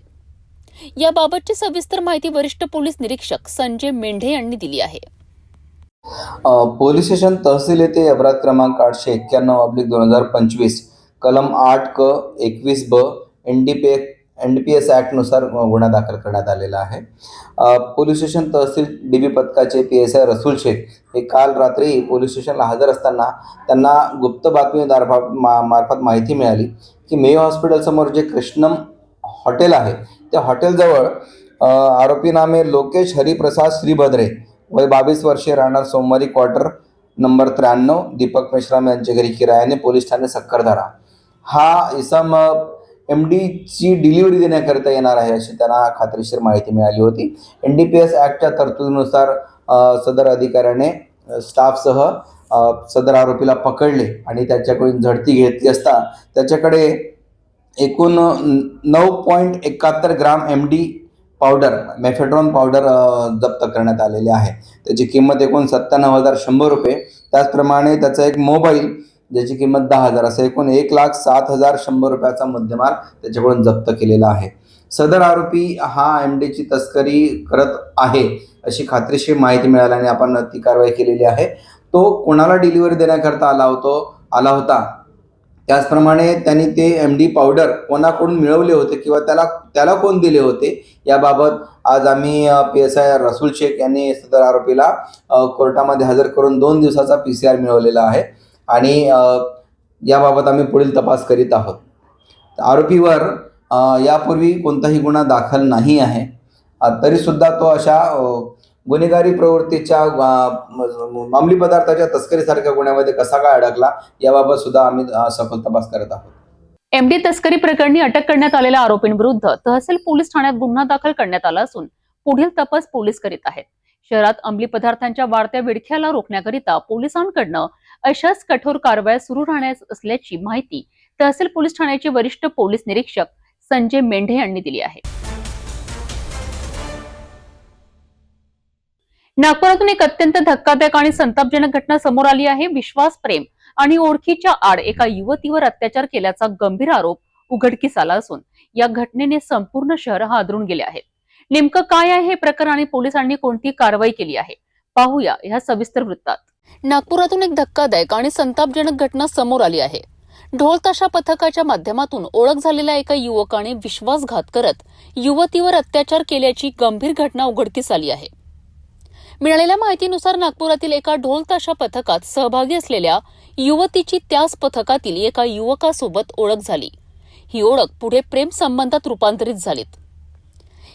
याबाबतची सविस्तर माहिती वरिष्ठ पोलीस निरीक्षक संजय मेंढे यांनी दिली आहे. पोलीस स्टेशन तहसील येथे अपराध क्रमांक 891/2025 कलम 8 क 21 ब NDPS ॲक्टनुसार गुन्हा दाखल करण्यात आलेला आहे. पोलीस स्टेशन तहसील DB पथकाचे PSI रसूल शेख हे काल रात्री पोलीस स्टेशनला हजर असताना त्यांना गुप्त बातमीदार मार्फत माहिती मिळाली की मेयो हॉस्पिटलसमोर जे कृष्णम हॉटेल आहे त्या हॉटेलजवळ आरोपी नामे लोकेश हरिप्रसाद श्रीभद्रे वय 22 वर्षे, राहणार सोमवारी क्वार्टर नंबर 93 दीपक मेश्राम यांच्या घरी किरायाने पोलीस ठाणे सक्करदरा हा इसम MDची डिलिव्हरी देण्याकरिता येणार आहे अशी त्यांना खात्रीशीर माहिती मिळाली होती. NDPS ॲक्टच्या तरतुदीनुसार सदर अधिकाऱ्याने स्टाफसह सदर आरोपीला पकडले आणि त्याच्याकडून झडती घेतली असता त्याच्याकडे एकूण 9.71 ग्राम MD पावडर मेफेड्रॉन पावडर जप्त करण्यात आलेले आहे. त्याची किंमत एकूण 97,100 रुपये. त्याचप्रमाणे त्याचा एक मोबाईल ज्याची किंमत 10,000 असं एकूण 1,07,100 रुपयाचा मुद्देमाल त्याच्याकडून जप्त केलेला आहे. सदर आरोपी हा MDची तस्करी करत आहे अशी खात्रीशीर माहिती मिळाल्याने आपण ती कारवाई केलेली आहे. तो कोणाला डिलिव्हरी देण्याकरता आला होता त्याचप्रमाणे त्यांनी ते MD पावडर कोणाकडून मिळवले होते किंवा त्याला कोण दिले होते याबाबत आज आम्ही PSI रसूल शेख यांनी सदर आरोपीला कोर्टामध्ये हजर करून 2 दिवसाचा PCR मिळवलेला आहे आणि याबाबत आम्ही पुढील तपास करीत आहोत. आरोपीवर यापूर्वी कोणताही गुन्हा दाखल नाही आहे. तरीसुद्धा तो अशा गुन्हेगारी प्रवृत्तीच्या अंमली पदार्थाच्या तस्करीसारख्या गुन्ह्यामध्ये कसा काय अडकला याबाबत सुद्धा आम्ही सखोल तपास करत आहोत. एमडी तस्करी प्रकरणी अटक करण्यात आलेल्या आरोपींविरुद्ध तहसील पोलीस ठाण्यात गुन्हा दाखल करण्यात आला असून पुढील तपास पोलीस करीत आहेत. शहरात अंमली पदार्थांच्या वाढत्या विळख्याला रोखण्याकरिता पोलिसांकडनं अशाच कठोर कारवाया सुरू राहणार असल्याची माहिती तहसील पोलीस ठाण्याचे वरिष्ठ पोलीस निरीक्षक संजय मेंढे यांनी दिली आहे. नागपुरातून एक अत्यंत धक्कादायक आणि संतापजनक घटना समोर आली आहे. विश्वास, प्रेम आणि ओळखीच्या आड एका युवतीवर अत्याचार केल्याचा गंभीर आरोप उघडकीस आला असून या घटनेने संपूर्ण शहर हादरून गेले आहे. नेमकं काय आहे हे प्रकरण आणि पोलिसांनी कोणती कारवाई केली आहे, पाहूया ह्या सविस्तर वृत्तात. नागपुरातून एक धक्कादायक आणि संतापजनक घटना समोर आली आहे. ढोल ताशा पथकाच्या माध्यमातून ओळख झालेल्या एका युवकाने विश्वासघात करत युवतीवर अत्याचार केल्याची गंभीर घटना उघडकीस आली आहे. मिळालेल्या माहितीनुसार नागपुरातील एका ढोल ताशा पथकात सहभागी असलेल्या युवतीची त्याच पथकातील एका युवकासोबत ओळख झाली. ही ओळख पुढे प्रेम संबंधात रूपांतरित झालीत.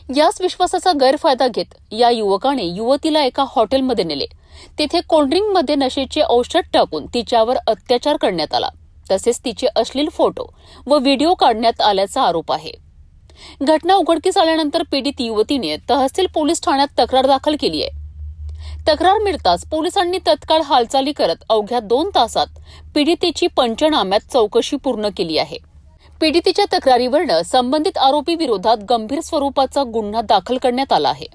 याच विश्वासाचा गैरफायदा घेत या युवकाने युवतीला एका हॉटेलमध्ये नेले. तेथे कोल्ड्रिंकमध्ये नशेचे औषध टाकून तिच्यावर अत्याचार करण्यात आला. तसेच तिचे अश्लील फोटो व व्हिडिओ काढण्यात आल्याचा आरोप आहे. घटना उघडकीस आल्यानंतर पीडित युवतीने तहसील पोलीस ठाण्यात तक्रार दाखल केली आहे. तक्रार मिळताच पोलिसांनी तत्काळ हालचाली करत अवघ्या 2 तासात पीडितेची पंचनाम्यात चौकशी पूर्ण केली आहे. पीडितेच्या तक्रारीवरून संबंधित आरोपी विरोधात गंभीर स्वरूपाचा गुन्हा दाखल करण्यात आला आहे.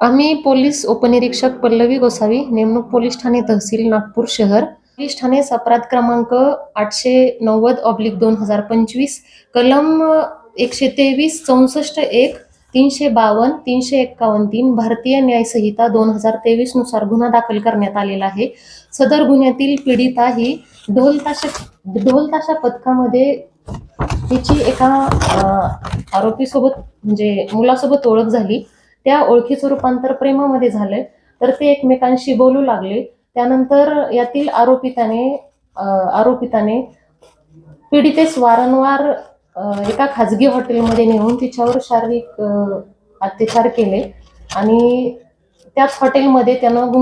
आम्ही पोलीस उपनिरीक्षक पल्लवी गोसावी, नेमणूक पोलीस ठाणे तहसील नागपूर शहर, पोलीस ठाणे अपराध क्रमांक 890/2025 कलम 123 64 352 351 3 भारतीय न्याय संहिता 2023 नुसार गुन्हा दाखल करण्यात आलेला आहे. सदर गुन्ह्यातील पीडिता ही ढोल ताशा पथकामध्ये तिची एका आरोपीसोबत म्हणजे मुलासोबत ओळख झाली. त्या ओळखीचं रूपांतर प्रेमामध्ये झालंय. तर ते एकमेकांशी बोलू लागले. त्यानंतर यातील आरोपिताने पीडितेस वारंवार एका खाजगी हॉटेलमध्ये नेऊन तिच्यावर शारीरिक अत्याचार केले आणि त्याच हॉटेलमध्ये त्यानं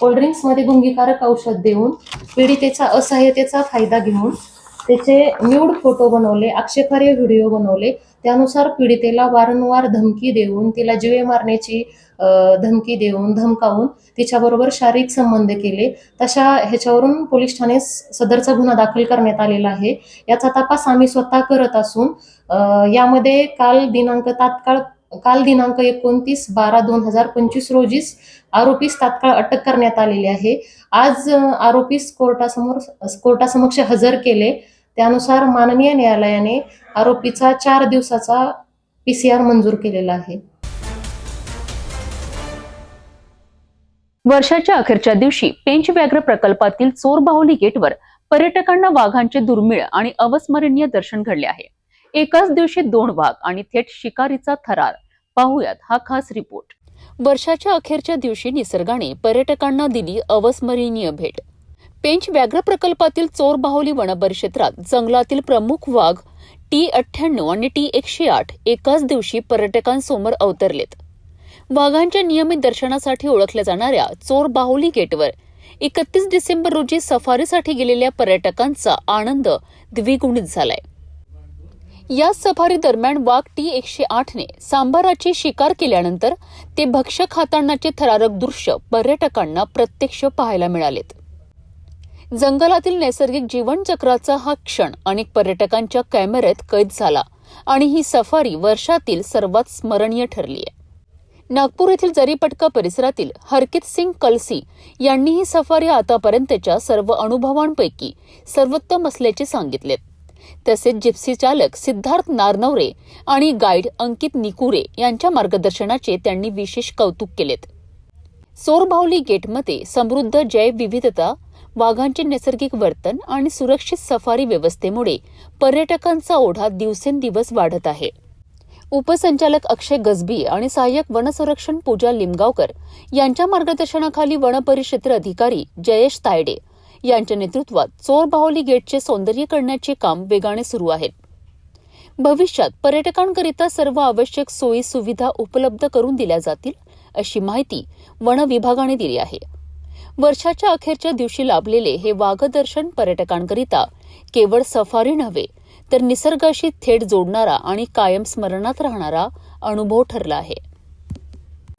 कोल्ड्रिंक्समध्ये गुंगीकारक औषध देऊन पीडितेचा असहाय्यतेचा फायदा घेऊन त्याचे न्यूड फोटो बनवले, आक्षेपार्ह व्हिडिओ बनवले. त्यानुसार पीडितेला वारंवार धमकी देऊन तिला जीवे मारण्याची धमकी देऊन धमकावून तिच्याबरोबर शारीरिक संबंध केले. तशा ह्याच्यावरून पोलीस ठाणे सदरचा गुन्हा दाखल करण्यात आलेला आहे. याचा तपास आम्ही स्वतः करत असून यामध्ये काल दिनांक 29/12/2025 रोजीच आरोपीस तात्काळ अटक करण्यात आलेली आहे. आज आरोपीस कोर्टासमक्ष हजर केले. त्यानुसार माननीय न्यायालयाने आरोपीचा 4 दिवसाचा PCR मंजूर केलेला आहे. वर्षाच्या अखेरच्या दिवशी पेंच व्याघ्र प्रकल्पातील चोरबाहुली गेटवर पर्यटकांना वाघांचे दुर्मिळ आणि अविस्मरणीय दर्शन घडले आहे. एकाच दिवशी 2 वाघ आणि थेट शिकारीचा थरार, पाहूयात हा खास रिपोर्ट. वर्षाच्या अखेरच्या दिवशी निसर्गाने पर्यटकांना दिली अविस्मरणीय भेट. पेंच व्याघ्र प्रकल्पातील चोरबाहुली वनपरिक्षेत्रात जंगलातील प्रमुख वाघ T98 आणि T108 एकाच दिवशी पर्यटकांसमोर अवतरलेत. वाघांच्या नियमित दर्शनासाठी ओळखल्या जाणाऱ्या चोरबाहुली गेटवर 31 डिसेंबर रोजी सफारीसाठी गेलेल्या पर्यटकांचा आनंद द्विगुणित झालाय. या सफारी दरम्यान वाघ T108 ने सांबाराची शिकार केल्यानंतर ते भक्ष्य खातानाचे थरारक दृश्य पर्यटकांना प्रत्यक्ष पाहायला मिळालेत. जंगलातील नैसर्गिक जीवनचक्राचा हा क्षण अनेक पर्यटकांच्या कॅमेऱ्यात कैद झाला आणि ही सफारी वर्षातील सर्वात स्मरणीय ठरली आहे. नागपूर येथील जरीपटका परिसरातील हरकित सिंग कलसी यांनी ही सफारी आतापर्यंतच्या सर्व अनुभवांपैकी सर्वोत्तम असल्याचे सांगितलेत. तसेच जिप्सी चालक सिद्धार्थ नारनवरे आणि गाईड अंकित निकुरे यांच्या मार्गदर्शनाचे त्यांनी विशेष कौतुक केलेत. चोरबाहुली गेटमध्ये समृद्ध जैवविविधता, वाघांचे नैसर्गिक वर्तन आणि सुरक्षित सफारी व्यवस्थेमुळे पर्यटकांचा ओढा दिवसेंदिवस वाढत आहे. उपसंचालक अक्षय गजबी आणि सहाय्यक वनसंरक्षण पूजा लिमगावकर यांच्या मार्गदर्शनाखाली वनपरिक्षेत्र अधिकारी जयेश तायडे यांच्या नेतृत्वात चोरबाहुली गेटचे सौंदर्यीकरणाचे काम वेगाने सुरू आहे. भविष्यात पर्यटकांकरिता सर्व आवश्यक सोयी सुविधा उपलब्ध करून दिल्या जातील अशी माहिती वन विभागाने दिली आहे. वर्षाच्या अखेरच्या दिवशी लाभलेले हे वाघदर्शन पर्यटकांकरिता केवळ सफारी नव्हे तर निसर्गाशी थेट जोडणारा आणि कायम स्मरणात राहणारा अनुभव ठरला आहे.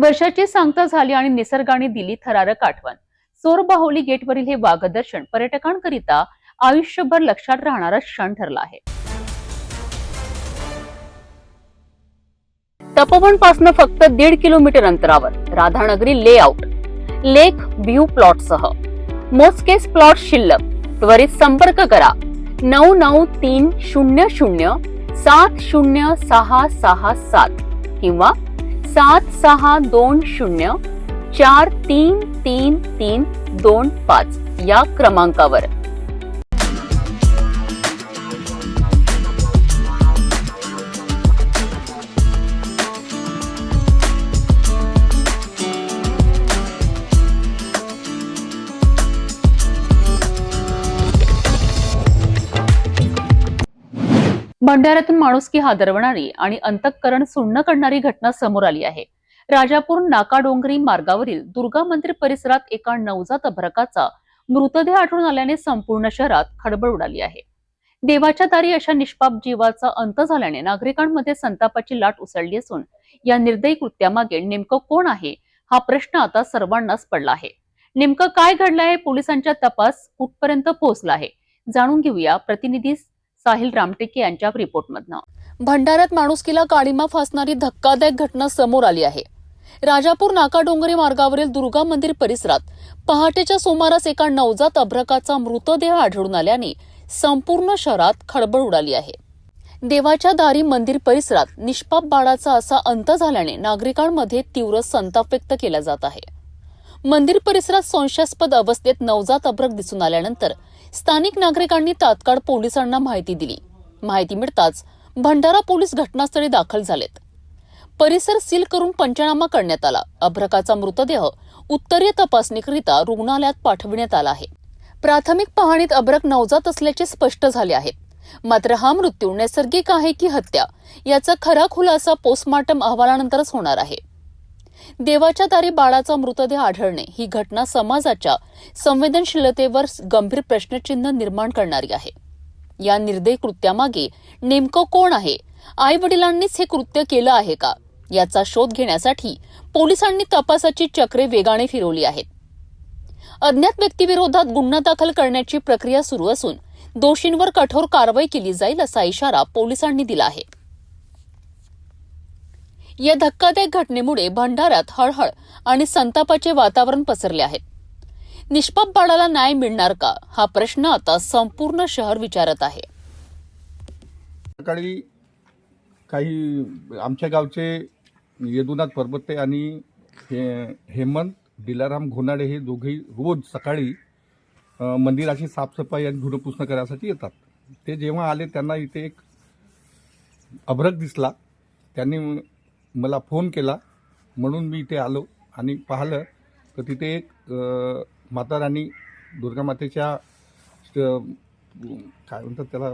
वर्षाची सांगता झाली आणि निसर्गाने दिली थरारक आठवण. सोरबाहुली गेटवरील हे वाघदर्शन पर्यटकांकरिता आयुष्यभर लक्षात राहणारा क्षण ठरला आहे. तपोवन फक्त 1.5 किलोमीटर अंतरावर राधानगरी लेआउट लेक व्ह्यू प्लॉटसह मोजकेच प्लॉट शिल्लक. त्वरित संपर्क करा 9930706667 किंवा 7620433325 या क्रमांकावर. भंडाऱ्यातून माणुसकी हादरवणारी आणि अंतःकरण सुन्न करणारी घटना समोर आली आहे. राजापूर नाकाडोंगरी मार्गावरील दुर्गा मंदिर परिसरात एका नवजात अभ्रकाचा मृतदेह आढळून आल्याने संपूर्ण शहरात खळबळ उडाली आहे. देवाच्या दारी अशा निष्पाप जीवाचा अंत झाल्याने नागरिकांमध्ये संतापाची लाट उसळली असून या निर्दयी कृत्यामागे नेमकं कोण आहे हा प्रश्न आता सर्वांनाच पडला आहे. नेमकं काय घडलं आहे, पोलिसांचा तपास कुठपर्यंत पोहोचला आहे, जाणून घेऊया प्रतिनिधी साहिल रामटेके यांच्या रिपोर्टमधनं. भंडाऱ्यात माणुसकीला काळीमा फासणारी धक्कादायक घटना समोर आली आहे. राजापूर नाकाडोंगरी मार्गावरील दुर्गा मंदिर परिसरात पहाटेच्या सुमारास एका नवजात अभ्रकाचा मृतदेह आढळून आल्याने संपूर्ण शहरात खळबळ उडाली आहे. देवाच्या दारी मंदिर परिसरात निष्पाप बाळाचा असा अंत झाल्याने नागरिकांमध्ये तीव्र संताप व्यक्त केला जात आहे. मंदिर परिसरात संशयास्पद अवस्थेत नवजात अभ्रक दिसून आल्यानंतर स्थानिक नागरिकांनी तात्काळ पोलिसांना माहिती दिली. माहिती मिळताच भंडारा पोलीस घटनास्थळी दाखल झालेत. परिसर सील करून पंचनामा करण्यात आला. अभ्रकाचा मृतदेह उत्तरीय तपासणीकरिता रुग्णालयात पाठविण्यात आला आहे. प्राथमिक पाहणीत अभ्रक नवजात असल्याचे स्पष्ट झाले आहे. मात्र हा मृत्यू नैसर्गिक आहे की हत्या याचा खरा खुलासा पोस्टमॉर्टम अहवालानंतरच होणार आहे. देवाच्या दारी बाळाचा मृतदेह आढळणे ही घटना समाजाच्या संवेदनशीलतेवर गंभीर प्रश्नचिन्ह निर्माण करणारी आहे. या निर्दयी कृत्यामागे नेमकं कोण आहे, आई वडिलांनीच हे कृत्य केलं आहे का, याचा शोध घेण्यासाठी पोलिसांनी तपासाची चक्रे वेगाने फिरवली आहेत. अज्ञात व्यक्तीविरोधात गुन्हा दाखल करण्याची प्रक्रिया सुरू असून दोषींवर कठोर कारवाई केली जाईल असा इशारा पोलिसांनी दिला आहे. या धक्कादायक घटनेमुळे भंडाऱ्यात हळहळ आणि संतापाचे वातावरण पसरले आहे. निष्पाप बाळाला न्याय मिळणार का हा प्रश्न आता संपूर्ण शहर विचारत आहे. सकाळी काही आमच्या गावचे यदुनाथ परबते आणि हेमंत दिलाराम घोनाडे हे दोघेही रोज सकाळी मंदिराची साफसफाई आणि धुणं पुसणं करायसाठी येतात. ते जेव्हा आले त्यांना इथे एक अभ्रक दिसला. त्यांनी मला फोन केला म्हणून मी इथे आलो आणि पाहिलं तर तिथे एक माता राणी दुर्गा मातेच्या काय म्हणतात त्याला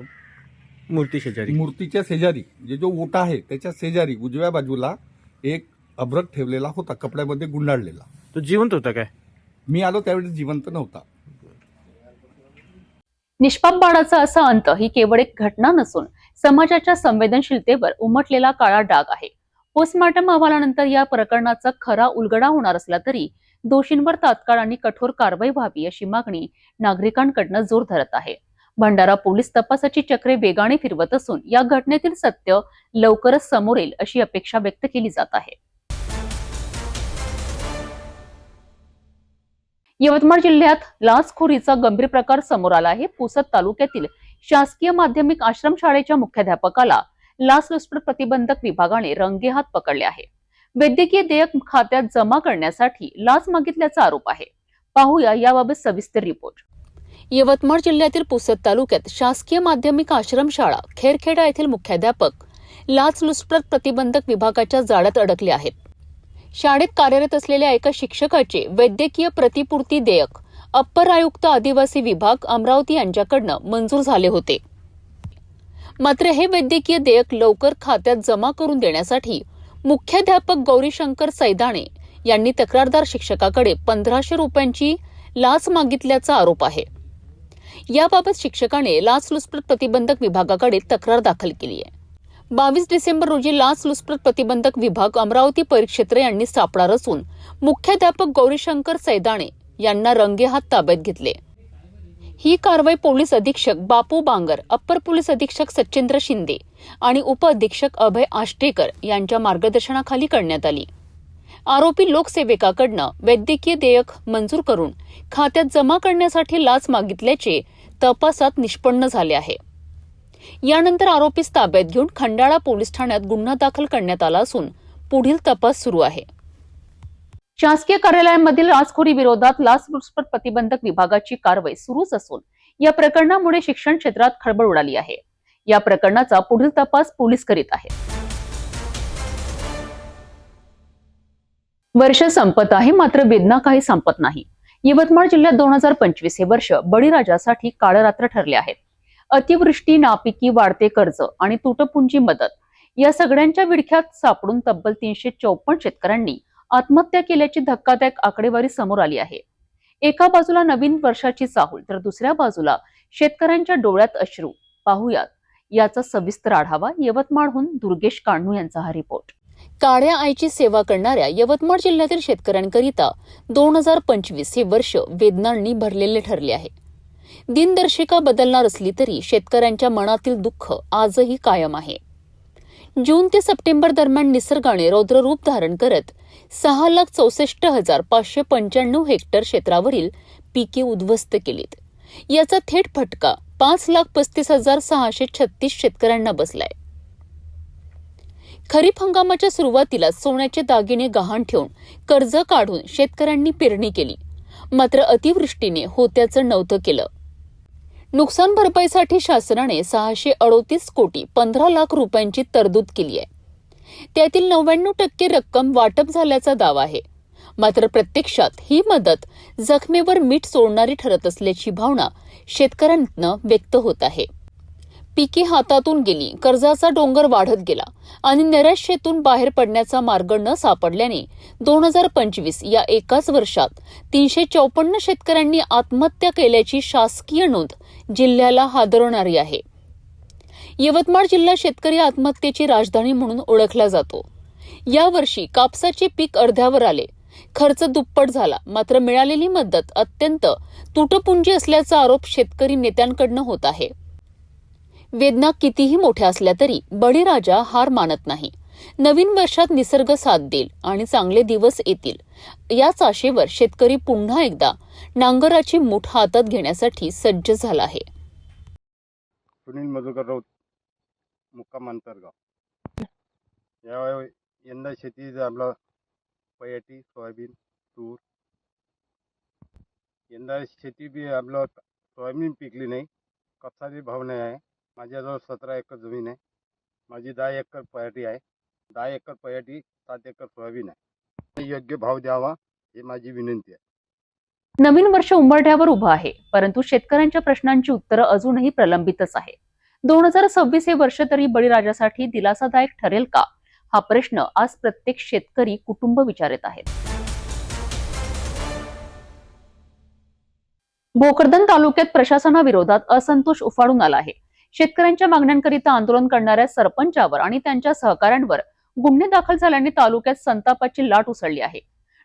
मूर्तीच्या शेजारी जो ओटा आहे त्याच्या शेजारी उजव्या बाजूला एक अभ्रक ठेवलेला होता, कपड्यामध्ये गुंडाळलेला. तो जिवंत होता काय? मी आलो त्यावेळी जिवंत नव्हता. निष्पाप बाळाचा असा अंत ही केवळ एक घटना नसून समाजाच्या संवेदनशीलतेवर उमटलेला काळा डाग आहे. पोस्टमॉर्टम अहवालानंतर या प्रकरणाचा खरा उलगडा होणार असला तरी दोषींवर तात्काळ आणि कठोर कारवाई व्हावी अशी मागणी नागरिकांकडून जोर धरत आहे. भंडारा पोलीस तपासाची चक्रे वेगाने फिरवत असून या घटनेतील सत्य लवकरच समोर येईल अशी अपेक्षा व्यक्त केली जात आहे. यवतमाळ जिल्ह्यात लाचखोरीचा गंभीर प्रकार समोर आला आहे. पुसद तालुक्यातील शासकीय माध्यमिक आश्रमशाळेच्या मुख्याध्यापकाला लाचलुचपत प्रतिबंधक विभागाने रंगेहात पकडले आहे. वैद्यकीय देयक खात्यात जमा करण्यासाठी लाच मागितल्याचा आरोप आहे. पाहूया याबाबत सविस्तर रिपोर्ट. यवतमाळ जिल्ह्यातील पुसद तालुक्यात शासकीय माध्यमिक आश्रमशाळा खेरखेडा येथील मुख्याध्यापक लाचलुचपत प्रतिबंधक विभागाच्या जाळ्यात अडकले आहेत. शाळेत कार्यरत असलेल्या एका शिक्षकाचे वैद्यकीय प्रतिपूर्ती देयक अप्पर आयुक्त आदिवासी विभाग अमरावती यांच्याकडनं मंजूर झाले होते. मात्र हे वैद्यकीय देयक लवकर खात्यात जमा करून देण्यासाठी मुख्याध्यापक गौरीशंकर सैदाणे यांनी तक्रारदार शिक्षकाकडे 1500 रुपयांची लाच मागितल्याचा आरोप आहे. याबाबत शिक्षकाने लाचलुचपत प्रतिबंधक विभागाकडे तक्रार दाखल केली आहे. 22 डिसेंबर रोजी लाचलुचपत प्रतिबंधक विभाग अमरावती परिक्षेत्र यांनी सापळा रचून मुख्याध्यापक गौरीशंकर सैदाणे यांना रंगेहात ताब्यात घेतले. ही कारवाई पोलीस अधीक्षक बापू बांगर, अप्पर पोलीस अधीक्षक सचिंद्र शिंदे आणि उपअधीक्षक अभय आष्टेकर यांच्या मार्गदर्शनाखाली करण्यात आली. आरोपी लोकसेवकाकडनं वैद्यकीय देयक मंजूर करून खात्यात जमा करण्यासाठी लाच मागितल्याचे तपासात निष्पन्न झाले आहे. यानंतर आरोपीस ताब्यात घेऊन खंडाळा पोलीस ठाण्यात गुन्हा दाखल करण्यात आला असून पुढील तपास सुरू आहे. शासकीय कार्यालयांमधील लाचखोरी विरोधात लाचलुचपत प्रतिबंधक विभागाची कारवाई सुरूच असून या प्रकरणामुळे शिक्षण क्षेत्रात खळबळ उडाली आहे. या प्रकरणाचा पुढील तपास पोलीस करीत आहेत. वर्ष संपत आहे, मात्र वेदना काही संपत नाही. यवतमाळ जिल्ह्यात 2025 हे वर्ष बळीराजासाठी काळरात्र ठरले आहेत. अतिवृष्टी, नापिकी, वाढते कर्ज आणि तुटपुंजी मदत या सगळ्यांच्या विळख्यात सापडून तब्बल 354 शेतकऱ्यांनी आत्महत्या केल्याची धक्कादायक आकडेवारी समोर आली आहे. एका बाजूला नवीन वर्षाची चाहूल तर दुसऱ्या बाजूला शेतकऱ्यांच्या डोळ्यात अश्रू. पाहुयात याचा सविस्तर आढावा. यवतमाळहून दुर्गेश कान्हू यांचा हा रिपोर्ट. काळ्या आईची सेवा करणाऱ्या यवतमाळ जिल्ह्यातील शेतकऱ्यांकरिता 2025 हे वर्ष वेदनांनी भरलेले ठरले आहे. दिनदर्शिका बदलणार असली तरी शेतकऱ्यांच्या मनातील दुःख आजही कायम आहे. जून ते सप्टेंबर दरम्यान निसर्गाने रौद्ररूप धारण करत 6,64,595 हेक्टर क्षेत्रावरील पिके उद्ध्वस्त केलीत. याचा थेट फटका 5,35,636 शेतकऱ्यांना बसलाय. खरीप हंगामाच्या सुरुवातीला सोन्याचे दागिने गहाण ठेवून कर्ज काढून शेतकऱ्यांनी पेरणी केली, मात्र अतिवृष्टीने होत्याचं नव्हतं केलं. नुकसान भरपाईसाठी शासनाने 638 कोटी 15 लाख रुपयांची तरतूद केली आहे. त्यातील 99% रक्कम वाटप झाल्याचा दावा आहे. मात्र प्रत्यक्षात ही मदत जखमेवर मीठ सोडणारी ठरत असल्याची भावना शेतकऱ्यांना व्यक्त होत आहे. पिके हातातून गेली, कर्जाचा डोंगर वाढत गेला आणि नैराश्यातून बाहेर पडण्याचा मार्ग न सापडल्याने 2025 या एकाच वर्षात 354 शेतकऱ्यांनी आत्महत्या केल्याची शासकीय नोंद जिल्ह्याला हादरवणारी आहे. यवतमाळ जिल्हा शेतकरी आत्महत्येची राजधानी म्हणून ओळखला जातो. यावर्षी कापसाचे पीक अर्ध्यावर आले, खर्च दुप्पट झाला, मात्र मिळालेली मदत अत्यंत तुटपुंजी असल्याचा आरोप शेतकरी नेत्यांकडून होत आहे. वेदना कितीही मोठ्या असल्या तरी बळीराजा हार मानत नाही. नवीन वर्षात निसर्ग साथ देईल आणि चांगले दिवस येतील याच आशेवर शेतकरी पुन्हा एकदा नांगराची मूठ हातात घेण्यासाठी सज्ज झाला आहे. सुनील मधुकर राऊत, मुक्काम अंतरगाव. यंदा शेती आपला पयाटी, सोयाबीन, तूर. यंदा शेती बी आपलं सोयाबीन पिकली नाही, कापसाचे भाव नाही आहे. माझ्याजवळ 17 एकर जमीन आहे. माझी 10 एकर पयाटी आहे. 10 एकर पयाटी, 7 एकर सोयाबीन आहे. योग्य भाव द्यावा ही माझी विनंती आहे. नवीन वर्ष उंबरठ्यावर उभं आहे, परंतु शेतकऱ्यांच्या प्रश्नांची उत्तरं अजूनही प्रलंबितच आहे. 2026 हे वर्ष तरी बळीराजासाठी दिलासादायक ठरेल का, हा प्रश्न आज प्रत्येक शेतकरी कुटुंब विचारत आहेत. भोकरदन तालुक्यात प्रशासनाविरोधात असंतोष उफाळून आला आहे. शेतकऱ्यांच्या मागण्यांकरिता आंदोलन करणाऱ्या सरपंचावर आणि त्यांच्या सहकाऱ्यांवर गुन्हे दाखल झाल्याने तालुक्यात संतापाची लाट उसळली आहे.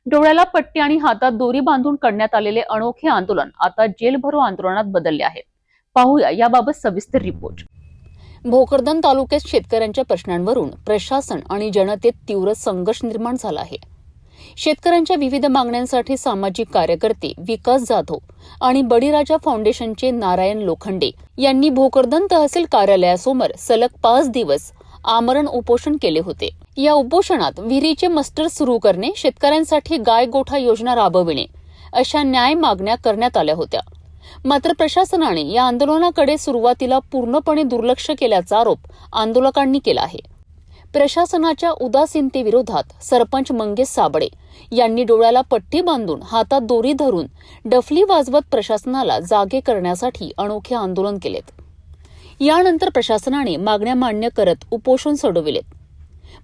डोळ्याला पट्टी आणि हातात दोरी बांधून करण्यात आलेले अनोखे आंदोलन आता जेलभरो आंदोलनात बदलले आहेत. पाहूया याबाबत सविस्तर रिपोर्ट. भोकरदन तालुक्यात शेतकऱ्यांच्या प्रश्नांवरून प्रशासन आणि जनतेत तीव्र संघर्ष निर्माण झाला आहे. शेतकऱ्यांच्या विविध मागण्यांसाठी सामाजिक कार्यकर्ते विकास जाधव आणि बळीराजा फाउंडेशनचे नारायण लोखंडे यांनी भोकरदन तहसील कार्यालयासमोर सलग 5 दिवस आमरण उपोषण केले होते. या उपोषणात विहिरीचे मस्टर सुरू करणे, शेतकऱ्यांसाठी गाय गोठा योजना राबविणे अशा न्याय मागण्या करण्यात आल्या होत्या. मात्र प्रशासनाने या आंदोलनाकडे सुरुवातीला पूर्णपणे दुर्लक्ष केल्याचा आरोप आंदोलकांनी केला आहे. प्रशासनाच्या उदासीनतेविरोधात सरपंच मंगेश साबळे यांनी डोळ्याला पट्टी बांधून हातात दोरी धरून डफली वाजवत प्रशासनाला जागे करण्यासाठी अनोखे आंदोलन केलेत. यानंतर प्रशासनाने मागण्या मान्य करत उपोषण सोडविलेत.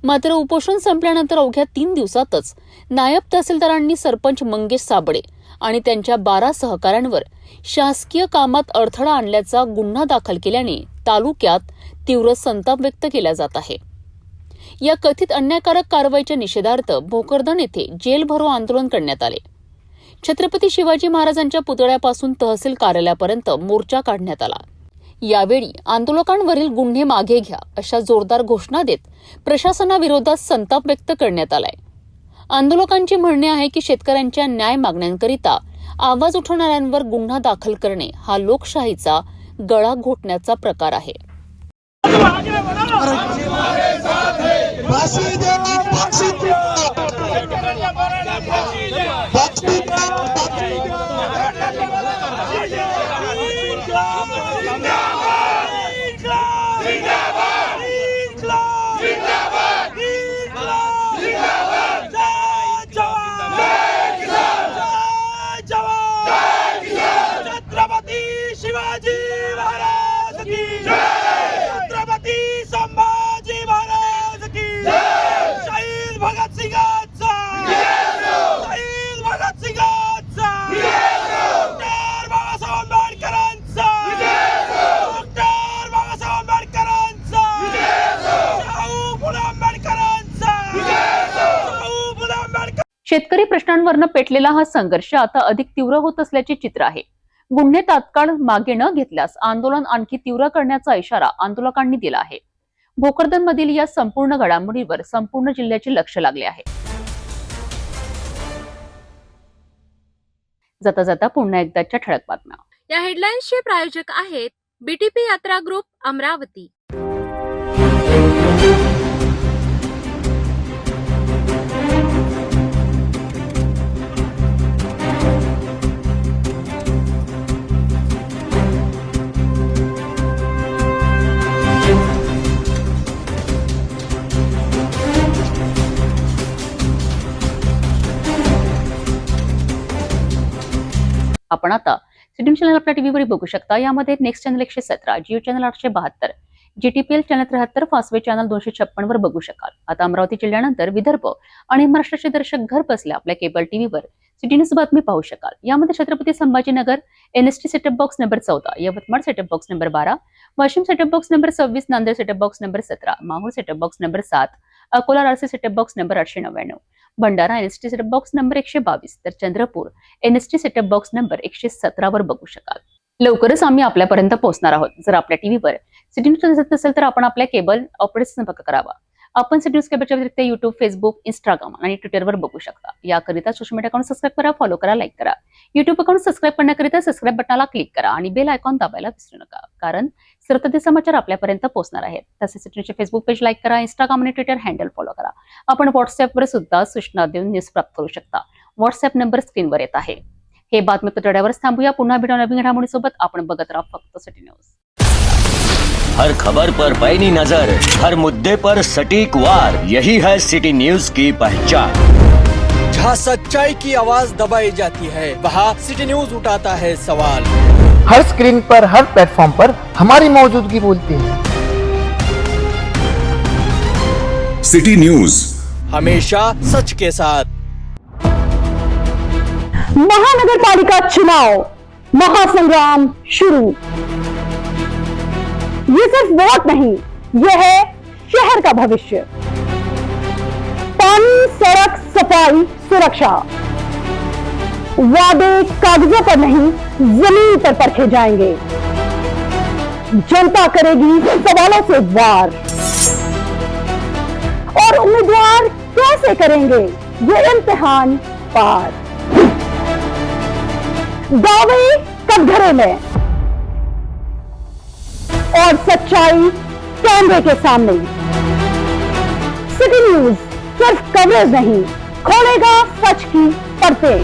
मात्र उपोषण संपल्यानंतर अवघ्या 3 दिवसातच नायब तहसीलदारांनी सरपंच मंगेश साबळे आणि त्यांच्या 12 सहकाऱ्यांवर शासकीय कामात अडथळा आणल्याचा गुन्हा दाखल केल्याने तालुक्यात तीव्र संताप व्यक्त केला जात आहे. या कथित अन्यायकारक कारवाईच्या निषेधार्थ भोकरदन येथे जेल भरो आंदोलन करण्यात आले. छत्रपती शिवाजी महाराजांच्या पुतळ्यापासून तहसील कार्यालयापर्यंत मोर्चा काढण्यात आला. यावेळी आंदोलकांवरील गुन्हे मागे घ्या अशा जोरदार घोषणा देत प्रशासनाविरोधात संताप व्यक्त करण्यात आलाय. आंदोलकांचे म्हणणे आहे की शेतकऱ्यांच्या न्याय मागण्यांकरिता आवाज उठवणाऱ्यांवर गुन्हा दाखल करणे हा लोकशाहीचा गळा घोटण्याचा प्रकार आहे. छत्रपती शिवाजी महाराज की जय, छत्रपती संभाजी महाराज की जय, शहीद भगतसिंगाचा शहीद भगतसिंगाचा, डॉक्टर बाबासाहेब आंबेडकरांचा, डॉक्टर बाबासाहेब आंबेडकरांचा, शाहू फुले आंबेडकरांचा, शाहू फुले आंबेडकर. शेतकरी प्रश्नांवरनं पेटलेला हा संघर्ष आता अधिक तीव्र होत असल्याचे चित्र आहे. गुन्हे तात्काळ मागे न घेतल्यास आंदोलन आणखी तीव्र करण्याचा इशारा आंदोलकांनी दिला आहे. भोकरदन मधील या संपूर्ण घडामोडीवर संपूर्ण जिल्ह्याचे लक्ष लागले आहे. जाता जाता पुन्हा एकदाच्या ठळक बातम्या. या हेडलाईन्सचे प्रायोजक आहेत बीटीपी यात्रा ग्रुप अमरावती. आपण आता सिटी चॅनल आपल्या टीव्हीवर बघू शकता. यामध्ये next channel 117, Jio channel 872, GTPL channel 73, Fastway channel 256 वर बघू शकाल. आता अमरावती जिल्ह्यानंतर विदर्भ आणि महाराष्ट्राचे दर्शक घर बसल्या आपल्या केबल टीव्हीवर सिटी न्यूज बातमी पाहू शकाल. यामध्ये Chhatrapati Sambhajinagar NST setup box number 14, Yavatmal setup box number 12, Washim setup box number 26, Nanded setup box number 17, Mahur setup box number 7, Akola रारसी setup box number 899, Bhandara NST setup box number 122, तर Chandrapur NST setup box number 117 वर बघू शकाल. लवकरच आम्ही आपल्यापर्यंत पोहोचणार आहोत. जर आपल्या टीव्हीवर सिटी न्यूज दिसत नसेल तर आपण आपल्या केबल ऑपरेटर संपर्क करावा. आपण सिटी न्यूज केबलच्या व्यतिरिक्त युट्यूब, फेसबुक, इंस्टाग्राम आणि ट्विटरवर बघू शकता. याकरिता सोशल मीडिया अकाउंट सबस्क्राईब करा, फॉलो करा, लाईक करा. युट्यूब अकाउंट सबस्क्राईब करण्याकरिता सबस्क्राईब बटनाला क्लिक करा आणि बेल आयकॉन दाबायला विसरू नका, कारण सतत समाचार आपल्यापर्यंत पोहोचणार आहेत. तसेच सिटी न्यूजचे फेसबुक पेज लाईक करा, इंस्टाग्राम आणि ट्विटर हँडल फॉलो करा. आपण व्हॉट्सअपवर सुद्धा सूचना देऊन न्यूज प्राप्त करू शकता. व्हॉट्सअप नंबर स्क्रीनवर येत आहे. हे बातमीपत्र थांबूया. पुन्हा भेटू नवीन घडामोडीसोबत. आपण बघत राहा फक्त सिटी न्यूज. हर खबर पर पैनी नजर, हर मुद्दे पर सटीक वार, यही है सिटी न्यूज की पहचान. जहाँ सच्चाई की आवाज दबाई जाती है, वहाँ सिटी न्यूज उठाता है सवाल. हर स्क्रीन पर, हर प्लेटफॉर्म पर हमारी मौजूदगी बोलती है. सिटी न्यूज हमेशा सच के साथ. महानगरपालिका चुनाव महासंग्राम शुरू. ये सिर्फ वोट नहीं, ये है शहर का भविष्य. पानी, सड़क, सफाई, सुरक्षा. वादे कागजों पर नहीं, जमीन पर परखे जाएंगे. जनता करेगी सवालों से वार. और उम्मीदवार कैसे करेंगे ये इम्तिहान पार. दावे कटघरे में और सच्चाई कैमरे के सामने. सिटी न्यूज सिर्फ कवरेज नहीं, खोलेगा सच की परतें.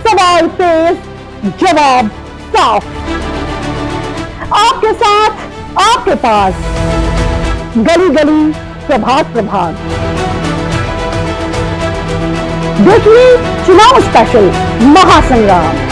सवाल तेज, जवाब साफ. आपके साथ, आपके पास, गली गली, प्रभाग प्रभाग. देखिए चुनाव स्पेशल महासंग्राम.